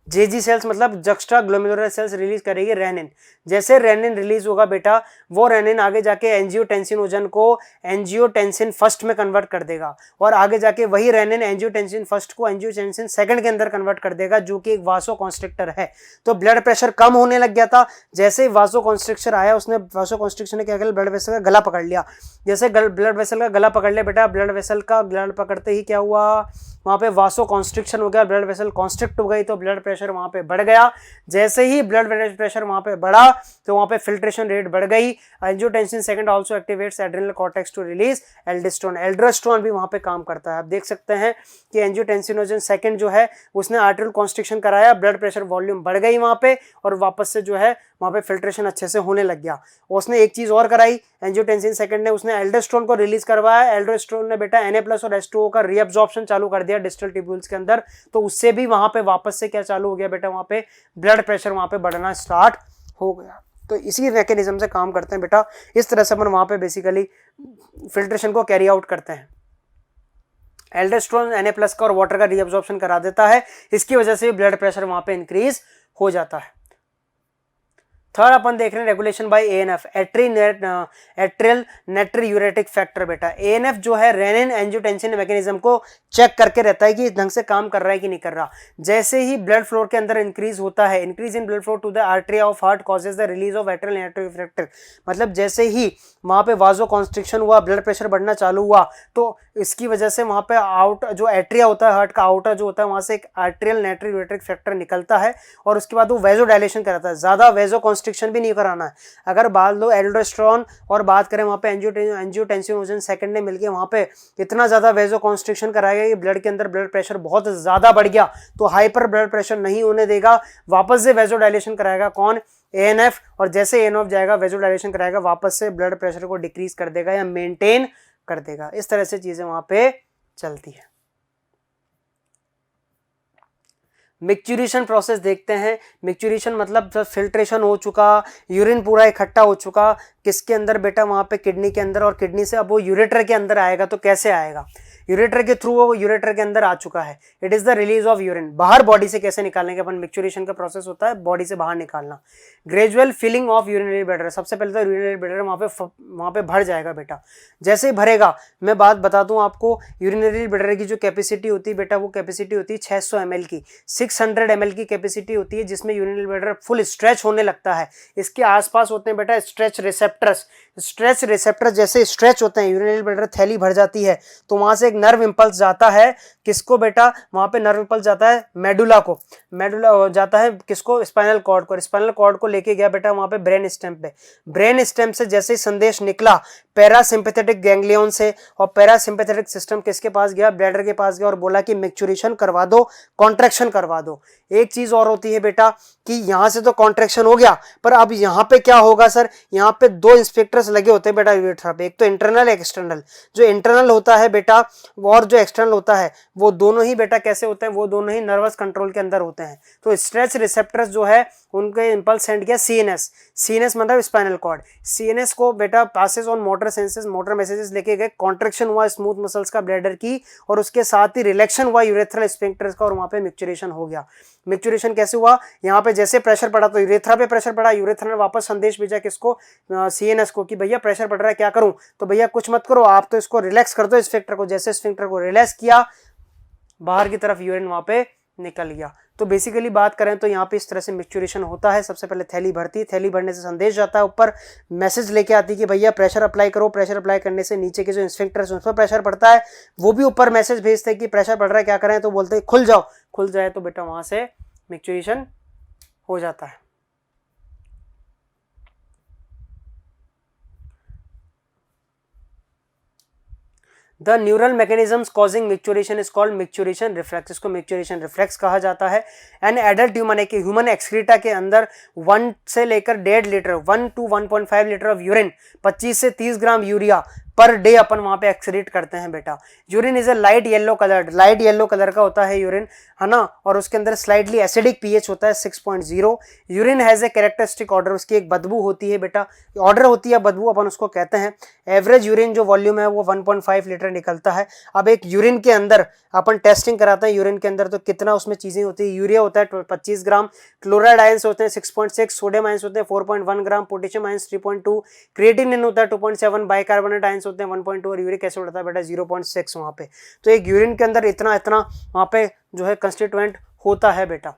जेजी सेल्स मतलब जक्स्ट्रा ग्लोमेरुलर सेल्स रिलीज करेगी रेनिन। जैसे रेनिन रिलीज होगा बेटा, वो रेनिन आगे जाके एंजियोटेंसिनोजन को एंजियोटेंसिन फर्स्ट में कन्वर्ट कर देगा, और आगे जाके वही रेनिन एंजियोटेंसिन फर्स्ट को एंजियोटेंसिन सेकंड के अंदर कन्वर्ट कर देगा, जो कि एक वासो कॉन्स्ट्रिक्टर है। तो ब्लड प्रेशर कम होने लग गया था, जैसे ही वासो कॉन्स्ट्रिक्शन आया, उसने वासो कॉन्स्ट्रिक्शन ने क्या किया? ब्लड वेसल का गला पकड़ लिया। जैसे ब्लड वेसल का गला पकड़ लिया बेटा, ब्लड वेसल का गला पकड़ते ही क्या हुआ? वहां पे वासो कॉन्स्ट्रिक्शन हो गया, ब्लड वेसल कॉन्स्ट्रिक्ट हो गई, तो ब्लड प्रेशर वहां पे बढ़ गया। जैसे ही ब्लड प्रेशर वहां पे बढ़ा, तो वहां पे फिल्ट्रेशन रेट बढ़ गई। Angiotensin second also activates adrenal cortex to release aldosterone. Aldosterone भी वहां पे काम करता है। आप देख सकते हैं कि एंजियोटेंसिनोजन सेकंड जो है उसने आर्टरियल कॉन्स्ट्रिक्शन कराया, ब्लड प्रेशर वॉल्यूम बढ़ गई वहां पे, और वापस से जो है वहां पे फिल्ट्रेशन अच्छे से होने लग गया। उसने एक चीज और कराई, एंजियोटेंसिन सेकंड ने, उसने एल्डोस्टेरोन को रिलीज करवाया। एल्डोस्टेरोन ने बेटा Na+ और H2O का रीअब्जॉर्प्शन चालू कर दिया डिस्टल ट्यूब्यूल्स के अंदर, तो उससे भी वहां पे वापस से क्या चालू हो गया बेटा? वहां पे ब्लड प्रेशर वहां पे बढ़ना स्टार्ट हो गया। तो इसी मैकेनिज्म से काम करते हैं बेटा, इस तरह से अपन वहां पे बेसिकली फिल्ट्रेशन को कैरी आउट करते हैं। एल्डोस्टेरोन Na+ का और वाटर का रीअब्जॉर्प्शन करा देता है, इसकी वजह से ब्लड प्रेशर वहां पे इंक्रीज हो जाता है। थर्ड अपन देख रहे हैं regulation by ANF, atrial natriuretic factor बेटा। एएनएफ जो है रेनिन एंजियोटेंसिन मैकेनिज्म को चेक करके रहता है कि ढंग से काम कर रहा है कि नहीं कर रहा। जैसे ही ब्लड फ्लो के अंदर इंक्रीज होता है, increase in blood flow to the artery of heart causes the release of atrial nitric factor, मतलब जैसे ही वहां पे वाजो कॉन्स्ट्रिक्शन हुआ, ब्लड प्रेशर बढ़ना चालू हुआ, तो इसकी वजह से वहां पे आउट जो एट्रिया होता है, हार्ट का आउटर जो होता है, वहां से एक आर्टरियल नाइट्रियूरेटिक फैक्टर निकलता है और उसके बाद वो वेजो डायलेशन कराता है। ज्यादा वेजो कॉन्स्ट्रिक्शन भी नहीं कराना है। अगर बात लो एल्डोस्टेरोन और बात करें वहां पे एंजियोटेंसिनोजन सेकंड ने मिलकर वहां पे इतना ज्यादा वेजो कॉन्स्ट्रिक्शन कराएगा कि ब्लड के अंदर ब्लड प्रेशर बहुत ज्यादा बढ़ गया, तो हाइपर ब्लड प्रेशर नहीं होने देगा, वापस से वेजो डायलेशन कराएगा कौन, एएनएफ। और जैसे एएनएफ जाएगा वेजो डायलेशन कराएगा, वापस से ब्लड प्रेशर को डिक्रीज कर देगा या मेंटेन कर देगा। इस तरह से चीजें वहां पे चलती है। मिक्चुरेशन प्रोसेस देखते हैं। मिक्चुरेशन मतलब फिल्ट्रेशन हो चुका, यूरिन पूरा इकट्ठा हो चुका, किसके अंदर बेटा, वहां पे किडनी के अंदर, और किडनी से अब वो यूरेटर के अंदर आएगा। तो कैसे आएगा, यूरेटर के थ्रू वो यूरेटर के अंदर आ चुका है। It is the release of urine, बाहर बॉडी से कैसे निकालने के अपन मिक्चुरेशन का प्रोसेस होता है, बॉडी से बाहर निकालना। Gradual filling of urinary bladder, सबसे पहले तो यूरिनरी ब्लैडर वहां पे भर जाएगा बेटा। जैसे ही भरेगा, मैं बात बता दूं आपको, यूरिनरी ब्लैडर की जो कैपेसिटी होती है बेटा, वो कैपेसिटी होती है 600 ml की, 600 ml की कैपेसिटी होती है, जिसमें यूरिनरी ब्लैडर फुल स्ट्रेच होने लगता है। इसके आसपास होते हैं बेटा स्ट्रेच रिसेप्टर्स। स्ट्रेच रिसेप्टर जैसे स्ट्रेच होते हैं, यूरिनरी ब्लैडर थैली भर जाती है, तो वहां से एक नर्व इंपल्स जाता है, किसको बेटा, वहां पे नर्व इंपल्स जाता है मेडुला को, मेडुला जाता है किसको, स्पाइनल कॉर्ड को। स्पाइनल कॉर्ड को लेके गया बेटा वहां पे ब्रेन स्टेम पे, ब्रेन स्टेम से जैसे ही संदेश निकला पैरासिम्पैथेटिक गैंग्लियन से, और पैरासिम्पैथेटिक सिस्टम किसके पास गया, ब्लैडर के पास गया और बोला कि मिक्चुरेशन करवा दो, कॉन्ट्रैक्शन करवा दो। एक चीज और होती है बेटा कि यहां से तो कॉन्ट्रैक्शन हो गया, पर अब यहां पे क्या होगा सर, यहां पे दो इंस्पेक्टर्स लगे होते हैं बेटा यूरेथ्रा पे, एक तो इंटरनल एक एक्सटर्नल। जो इंटरनल होता है बेटा और जो एक्सटर्नल होता है, वो दोनों ही बेटा कैसे होते हैं, वो दोनों ही नर्वस कंट्रोल के अंदर होते हैं। तो स्ट्रेच रिसेप्टर्स जो है उनके इंपल्स सेंड किया सीएनएस, सीएनएस मतलब स्पाइनल कॉर्ड, सीएनएस को बेटा passes on motor senses, motor messages लेके गए, कॉन्ट्रैक्शन हुआ स्मूथ मसल्स का ब्लैडर की, और उसके साथ ही रिलैक्शन हुआ यूरेथ्रल स्फिंक्टर्स का, और वहां पे मिक्चुरेशन हो गया। मिक्चुरेशन कैसे हुआ, यहाँ पे जैसे प्रेशर पड़ा तो यूरेथ्रा पे प्रेशर पड़ा, यूरेथ्रा ने वापस संदेश भेजा किसको, सीएनएस को, कि भैया प्रेशर पड़ रहा है, क्या करूं, तो भैया कुछ मत करो, आप तो इसको रिलैक्स कर दो स्फिंक्टर को। जैसे स्फिंक्टर को रिलैक्स किया, बाहर की तरफ यूरिन वहां पे निकल गया। तो बेसिकली बात करें तो यहाँ पे इस तरह से मिक्चुरेशन होता है। सबसे पहले थैली भरती, थैली भरने से संदेश जाता है ऊपर, मैसेज लेके आती है कि भैया प्रेशर अप्लाई करो। प्रेशर अप्लाई करने से नीचे के जो स्फिंक्टर्स उस पर प्रेशर पड़ता है, वो भी ऊपर मैसेज भेजते हैं कि प्रेशर पड़ रहा है, क्या करें, तो बोलते हैं खुल जाओ। खुल जाए तो बेटा वहां से मिक्चुरेशन हो जाता है। The neural mechanisms causing micturition is called micturition reflex, इसको मिक्चुरेशन रिफ्लेक्स कहा जाता है। एन एडल्ट ह्यूमन एक ह्यूमन एक्सक्रीटा के अंदर 1 से लेकर 1.5 litre 1 to 1.5 litre of urine, 25 से 30 ग्राम यूरिया पर डे अपन वहां पे एक्सक्रीट करते हैं बेटा। Urine is a light yellow colour, light yellow colour का होता है यूरिन, है ना, और उसके अंदर स्लाइटली एसिडिक पीएच होता है 6.0। Urine has a characteristic order, उसकी एक बदबू होती है बेटा, ऑर्डर होती है बदबू अपन उसको कहते हैं। एवरेज यूरिन जो वॉल्यूम है वो 1.5 लीटर निकलता है। अब एक यूरिन के अंदर अपन टेस्टिंग कराते हैं, यूरिन के अंदर तो कितना उसमें चीजें होती है, यूरिया होता है 25 ग्राम, क्लोराइड आयंस होते हैं 6.6, सोडियम आयंस होते हैं 4.1 ग्राम, पोटेशियम आयंस 3.2, क्रिएटिनिन होता है 2.7, बाइकार्बोनेट आयंस होते हैं 1.2 और यूरिक एसिड होता है बेटा 0.6 वहां पे। तो एक यूरिन के अंदर इतना इतना वहां पे जो है कंस्टिट्यूएंट होता है बेटा।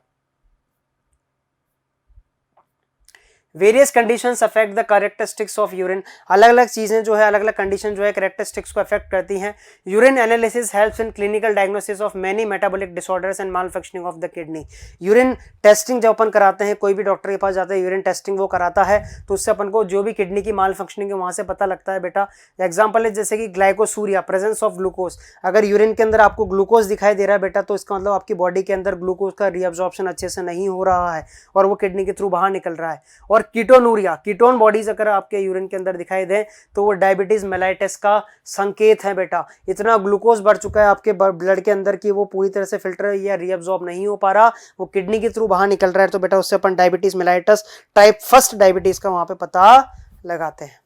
Various conditions affect the characteristics of urine, अलग अलग चीजें जो है, अलग अलग कंडीशन जो है कैरेक्टरिस्टिक्स को अफेक्ट करती हैं। Urine analysis helps in clinical diagnosis of many metabolic disorders and mall functioning of the kidney. Urine testing जब अपन कराते हैं, कोई भी डॉक्टर के पास जाते हैं, यूरिन टेस्टिंग वो कराता है, तो उससे अपन को जो भी किडनी की माल फंक्शनिंग है वहां से पता लगता है बेटा। एग्जाम्पल है जैसे कि ग्लाइकोसूरिया, प्रेजेंस ऑफ ग्लूकोज, अगर यूरिन के अंदर आपको ग्लूकोज दिखाई दे रहा है बेटा, तो इसका मतलब आपकी बॉडी के अंदर ग्लूकोज का रीअब्जॉर्प्शन अच्छे से नहीं हो रहा है और वो किडनी के थ्रू बाहर निकल रहा है। और कीटोनूरिया, कीटोन बॉडीज अगर आपके यूरिन के अंदर दिखाई दें तो वो डायबिटीज मेलाइटिस का संकेत है बेटा। इतना ग्लूकोज बढ़ चुका है आपके ब्लड के अंदर कि वो पूरी तरह से फिल्टर या रीअब्सॉर्ब नहीं हो पा रहा, वो किडनी के थ्रू बाहर निकल रहा है, तो बेटा उससे अपन डायबिटीज मेलाइटिस टाइप 1 डायबिटीज का वहां पे पता लगाते हैं।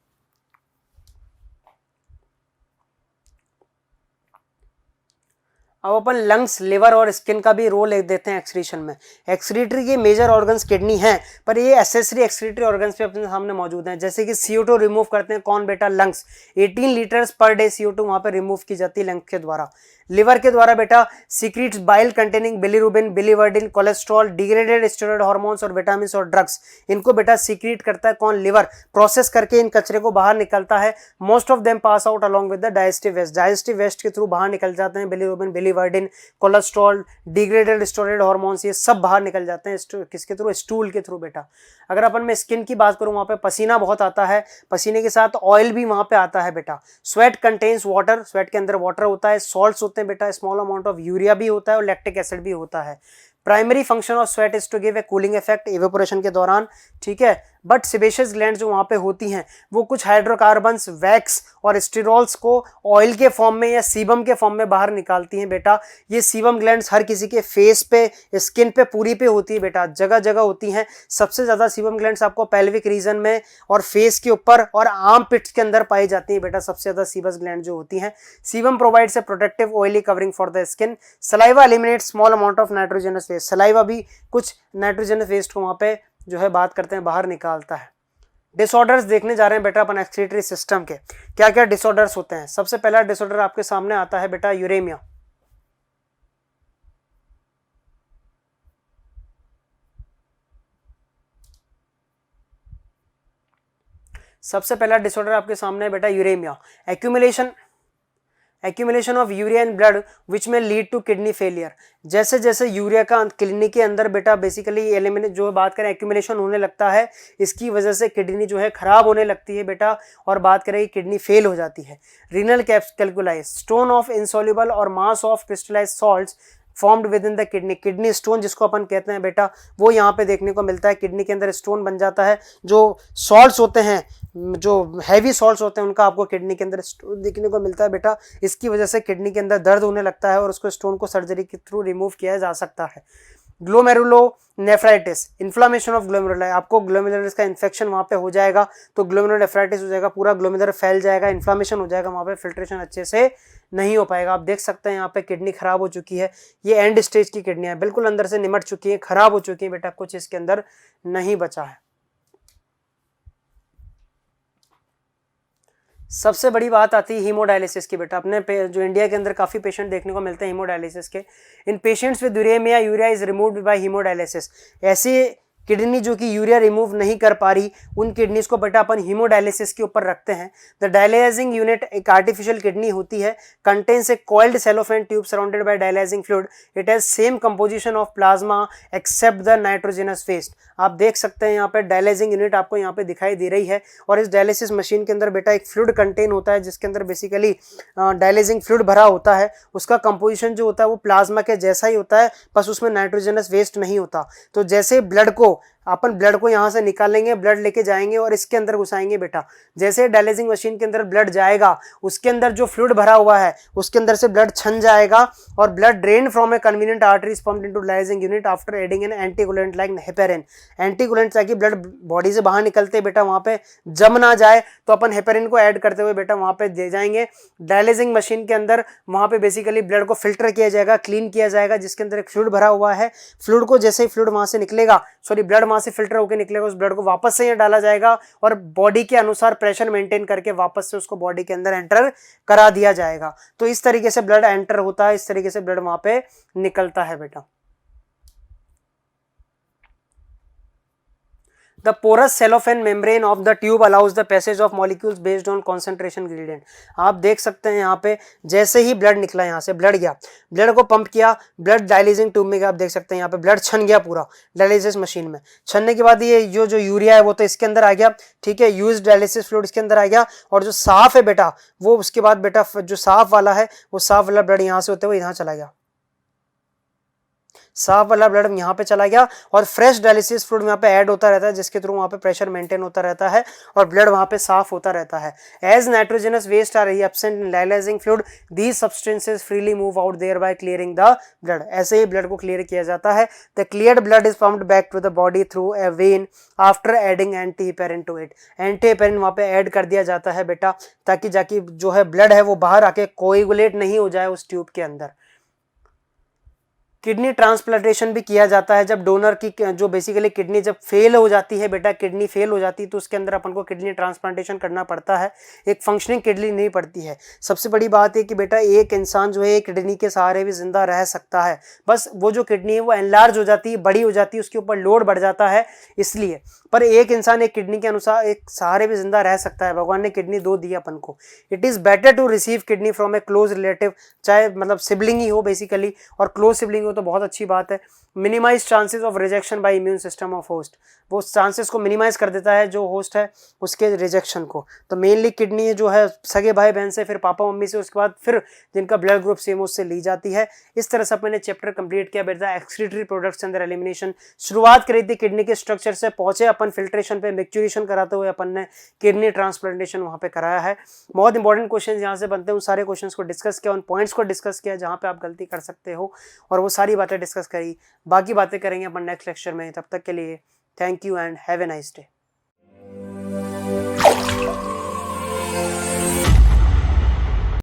अब अपन लंग्स, लिवर और स्किन का भी रोल देते हैं एक्सक्रीशन में। एक्सक्रीटरी के मेजर ऑर्गन्स किडनी हैं, पर ये एसेसरी एक्सक्रीटरी ऑर्गन्स भी अपने सामने मौजूद हैं। जैसे कि CO2 रिमूव करते हैं कौन बेटा? Lungs. 18 litres per day CO2 वहां पे रिमूव की जाती है लंग्स के द्वारा। लिवर के द्वारा बेटा secrets bile containing bilirubin, biliverdin, cholesterol, degraded steroid hormones और विटामिन और ड्रग्स। इनको बेटा सीक्रेट करता है कौन? लिवर। प्रोसेस करके इन कचरे को बाहर निकलता है। Most of them pass out along with the digestive waste. Digestive waste के थ्रू बाहर निकल जाते हैं bilirubin, biliverdin, cholesterol, degraded steroid hormones, ये सब बाहर निकल जाते हैं किसके थ्रू? स्टूल के थ्रू बेटा। अगर अपन में स्किन की बात करूं, वहां पे पसीना बहुत आता है, पसीने के साथ ऑयल भी वहां पे आता है बेटा। स्वेट कंटेन्स वाटर, स्वेट के अंदर वाटर होता है, सॉल्ट्स होते हैं बेटा, स्मॉल अमाउंट ऑफ यूरिया भी होता है और लैक्टिक एसिड भी होता है। Primary function of sweat is to give a cooling effect evaporation के दौरान, ठीक है। बट सेबेशियस ग्लैंड जो वहां पे होती हैं वो कुछ हाइड्रोकार्बन्स, वैक्स और स्टीरोल्स को ऑयल के फॉर्म में या सीबम के फॉर्म में बाहर निकालती हैं बेटा। ये सीबम ग्लैंड्स हर किसी के फेस पे, स्किन पे, पूरी पे होती है बेटा, जगह जगह होती हैं। सबसे ज्यादा सीबम ग्लैंड्स आपको पेल्विक रीजन में और फेस के ऊपर और आर्म पिट्स के अंदर पाई जाती है बेटा, सबसे ज्यादा सीबस ग्लैंड जो होती हैं। Sebum provides a protective oily covering for the skin. Saliva eliminates small amount of nitrogenous waste. Saliva भी कुछ नाइट्रोजनस वेस्ट को वहां पे जो है बात करते हैं बाहर निकालता है। डिसऑर्डर्स देखने जा रहे हैं बेटा अपन एक्सक्रीटरी सिस्टम के। क्या क्या डिसऑर्डर्स होते हैं? सबसे पहला डिसऑर्डर आपके सामने आता है बेटा यूरेमिया। सबसे पहला डिसऑर्डर आपके सामने है बेटा uremia. Accumulation of urea in blood which may lead to kidney failure. जैसे जैसे यूरिया का किडनी के अंदर बेटा बेसिकली एलिमिनेट जो बात करें एक्यूमुलेशन होने लगता है, इसकी वजह से किडनी जो है खराब होने लगती है बेटा, और बात करें किडनी फेल हो जाती है। Renal calculi, stone of insoluble or mass of crystallise salts formed with in the kidney. Kidney stone जिसको अपन कहते हैं बेटा, वो यहाँ पे देखने को मिलता है। किडनी के अंदर स्टोन बन जाता है। जो सॉल्ट्स होते हैं, जो हैवी सॉल्ट्स होते हैं, उनका आपको किडनी के अंदर स्टोन देखने को मिलता है बेटा। इसकी वजह से किडनी के अंदर दर्द होने लगता है और उसको स्टोन को सर्जरी के थ्रू रिमूव किया जा सकता है। ग्लोमेरुलोनेफ्राइटिस, इन्फ्लामेशन ऑफ ग्लोमेरुलाई, आपको ग्लोमेरुलस का इन्फेक्शन वहां पे हो जाएगा तो ग्लोमेरुलोनेफ्राइटिस हो जाएगा, पूरा ग्लोमेरुलर फैल जाएगा, इन्फ्लामेशन हो जाएगा, वहां पे फिल्ट्रेशन अच्छे से नहीं हो पाएगा। आप देख सकते हैं यहाँ पे किडनी खराब हो चुकी है। ये एंड स्टेज की किडनी है, बिल्कुल अंदर से निमट चुकी है, खराब हो चुकी है बेटा, कुछ इसके अंदर नहीं बचा है। सबसे बड़ी बात आती है हीमोडायलिसिस की बेटा। अपने जो इंडिया के अंदर काफी पेशेंट देखने को मिलते हैं हीमोडायलिसिस के। In patients with uraemia, urea is removed by haemodialysis. ऐसे किडनी जो कि यूरिया रिमूव नहीं कर पा रही, उन किडनीज को बेटा अपन हीमोडायलिसिस के ऊपर रखते हैं। द डायलाइजिंग यूनिट एक आर्टिफिशियल किडनी होती है, contains a coiled cellophane tube surrounded by dialysing fluid. It has same composition of plasma except the nitrogenous waste. आप देख सकते हैं यहाँ पे डायलाइजिंग यूनिट आपको यहाँ पे दिखाई दे रही है, और इस डायलिसिस मशीन के अंदर बेटा एक फ्लूइड कंटेन होता है जिसके अंदर बेसिकली डायलाइजिंग फ्लूइड भरा होता है। उसका कंपोजिशन जो होता है वो प्लाज्मा के जैसा ही होता है, बस उसमें नाइट्रोजनस वेस्ट नहीं होता। तो जैसे अपन ब्लड को यहाँ से निकालेंगे, ब्लड लेके जाएंगे और इसके अंदर घुसाएंगे बेटा। जैसे डायलिसिंग मशीन के अंदर ब्लड जाएगा, उसके अंदर जो फ्लूइड भरा हुआ है उसके अंदर से ब्लड छन जाएगा और blood drain from A convenient arteries pumped into dialysing unit after adding N anticoagulant like heparin. Anticoagulant ताकि ब्लड बॉडी से बाहर निकलते बेटा वहां पे जम ना जाए, तो अपन हेपेरिन को ऐड करते हुए बेटा वहां पे दे जाएंगे। डायलिसिंग मशीन के अंदर वहां पे बेसिकली ब्लड को फिल्टर किया जाएगा, क्लीन किया जाएगा, जिसके अंदर एक फ्लूइड भरा हुआ है। फ्लूइड को जैसे ही फ्लूइड वहां से निकलेगा, ब्लड वहां से फिल्टर होकर निकलेगा, उस ब्लड को वापस से यहाँ डाला जाएगा और बॉडी के अनुसार प्रेशर मेंटेन करके वापस से उसको बॉडी के अंदर एंटर करा दिया जाएगा। तो इस तरीके से ब्लड एंटर होता है, इस तरीके से ब्लड वहां पे निकलता है बेटा। The porous cellophane membrane of the tube allows the passage of molecules based on concentration gradient। आप देख सकते हैं यहाँ पे जैसे ही ब्लड निकला, यहाँ से ब्लड गया, ब्लड को पंप किया, ब्लड डायलिसिंग ट्यूब में गया। आप देख सकते हैं यहाँ पे ब्लड छन गया पूरा डायलिसिस मशीन में। छनने के बाद ये जो यूरिया है वो तो इसके अंदर आ गया, ठीक है, यूज्ड डायलिसिस फ्लूइड इसके अंदर आ गया, और जो साफ है बेटा वो उसके बाद बेटा जो साफ वाला है वो साफ वाला ब्लड यहाँ से होते हुए यहाँ चला गया, साफ वाला ब्लड यहाँ पे चला गया, और फ्रेश डायलिसिस फ्लूइड यहाँ पे ऐड होता रहता है, जिसके थ्रू वहाँ पे प्रेशर मेंटेन होता रहता है और ब्लड वहाँ पे साफ होता रहता है। As nitrogenous waste are absent in dialysing fluid, these substances freely move out thereby clearing the blood. ऐसे ही ब्लड को क्लियर किया जाता है। The cleared blood is pumped back to the body through a vein after adding antiheparin to it. Antiheparin वहाँ पे add कर दिया जाता है बेटा, ताकि जाके जो है ब्लड है वो बाहर आके कोएगुलेट नहीं हो जाए उस ट्यूब के अंदर। किडनी ट्रांसप्लांटेशन भी किया जाता है जब डोनर की जो बेसिकली किडनी जब फेल हो जाती है बेटा, किडनी फेल हो जाती है तो उसके अंदर अपन को किडनी ट्रांसप्लांटेशन करना पड़ता है, एक फंक्शनिंग किडनी नहीं पड़ती है। सबसे बड़ी बात है कि बेटा एक इंसान जो है किडनी के सहारे भी जिंदा रह सकता है, बस वो जो किडनी है वो एनलार्ज हो जाती है, बड़ी हो जाती है, उसके ऊपर लोड बढ़ जाता है इसलिए। पर एक इंसान एक किडनी के अनुसार एक सहारे भी जिंदा रह सकता है, भगवान ने किडनी दो दी अपन को। It is better to receive kidney from a close relative, चाहे मतलब सिबलिंग ही हो बेसिकली, और क्लोज सिबलिंग हो तो बहुत अच्छी बात है। Minimise chances of rejection by immune system of host, वो चांसेस को मिनिमाइज कर देता है जो होस्ट है उसके रिजेक्शन को। तो मेनली किडनी जो है सगे भाई बहन से, फिर पापा मम्मी से, उसके बाद फिर जिनका ब्लड ग्रुप सेम उससे ली जाती है। इस तरह से मैंने चैप्टर कंप्लीट किया बेटा एक्सक्रीटरी प्रोडक्ट्स अंदर एलिमिनेशन। शुरुआत करी थी किडनी के स्ट्रक्चर से, पहुंचे अपन फिल्ट्रेशन पे, मैच्योरेशन कराते हुए अपन ने किडनी ट्रांसप्लांटेशन वहां पे कराया है। बहुत इंपॉर्टेंट क्वेश्चन यहाँ से बनते हैं, उन सारे क्वेश्चन को डिस्कस किया, उन पॉइंट्स को डिस्कस किया जहाँ पे आप गलती कर सकते हो, और वो सारी बातें डिस्कस करी। बाकी बातें करेंगे अपन नेक्स्ट लेक्चर में, तब तक के लिए thank you and have a nice day.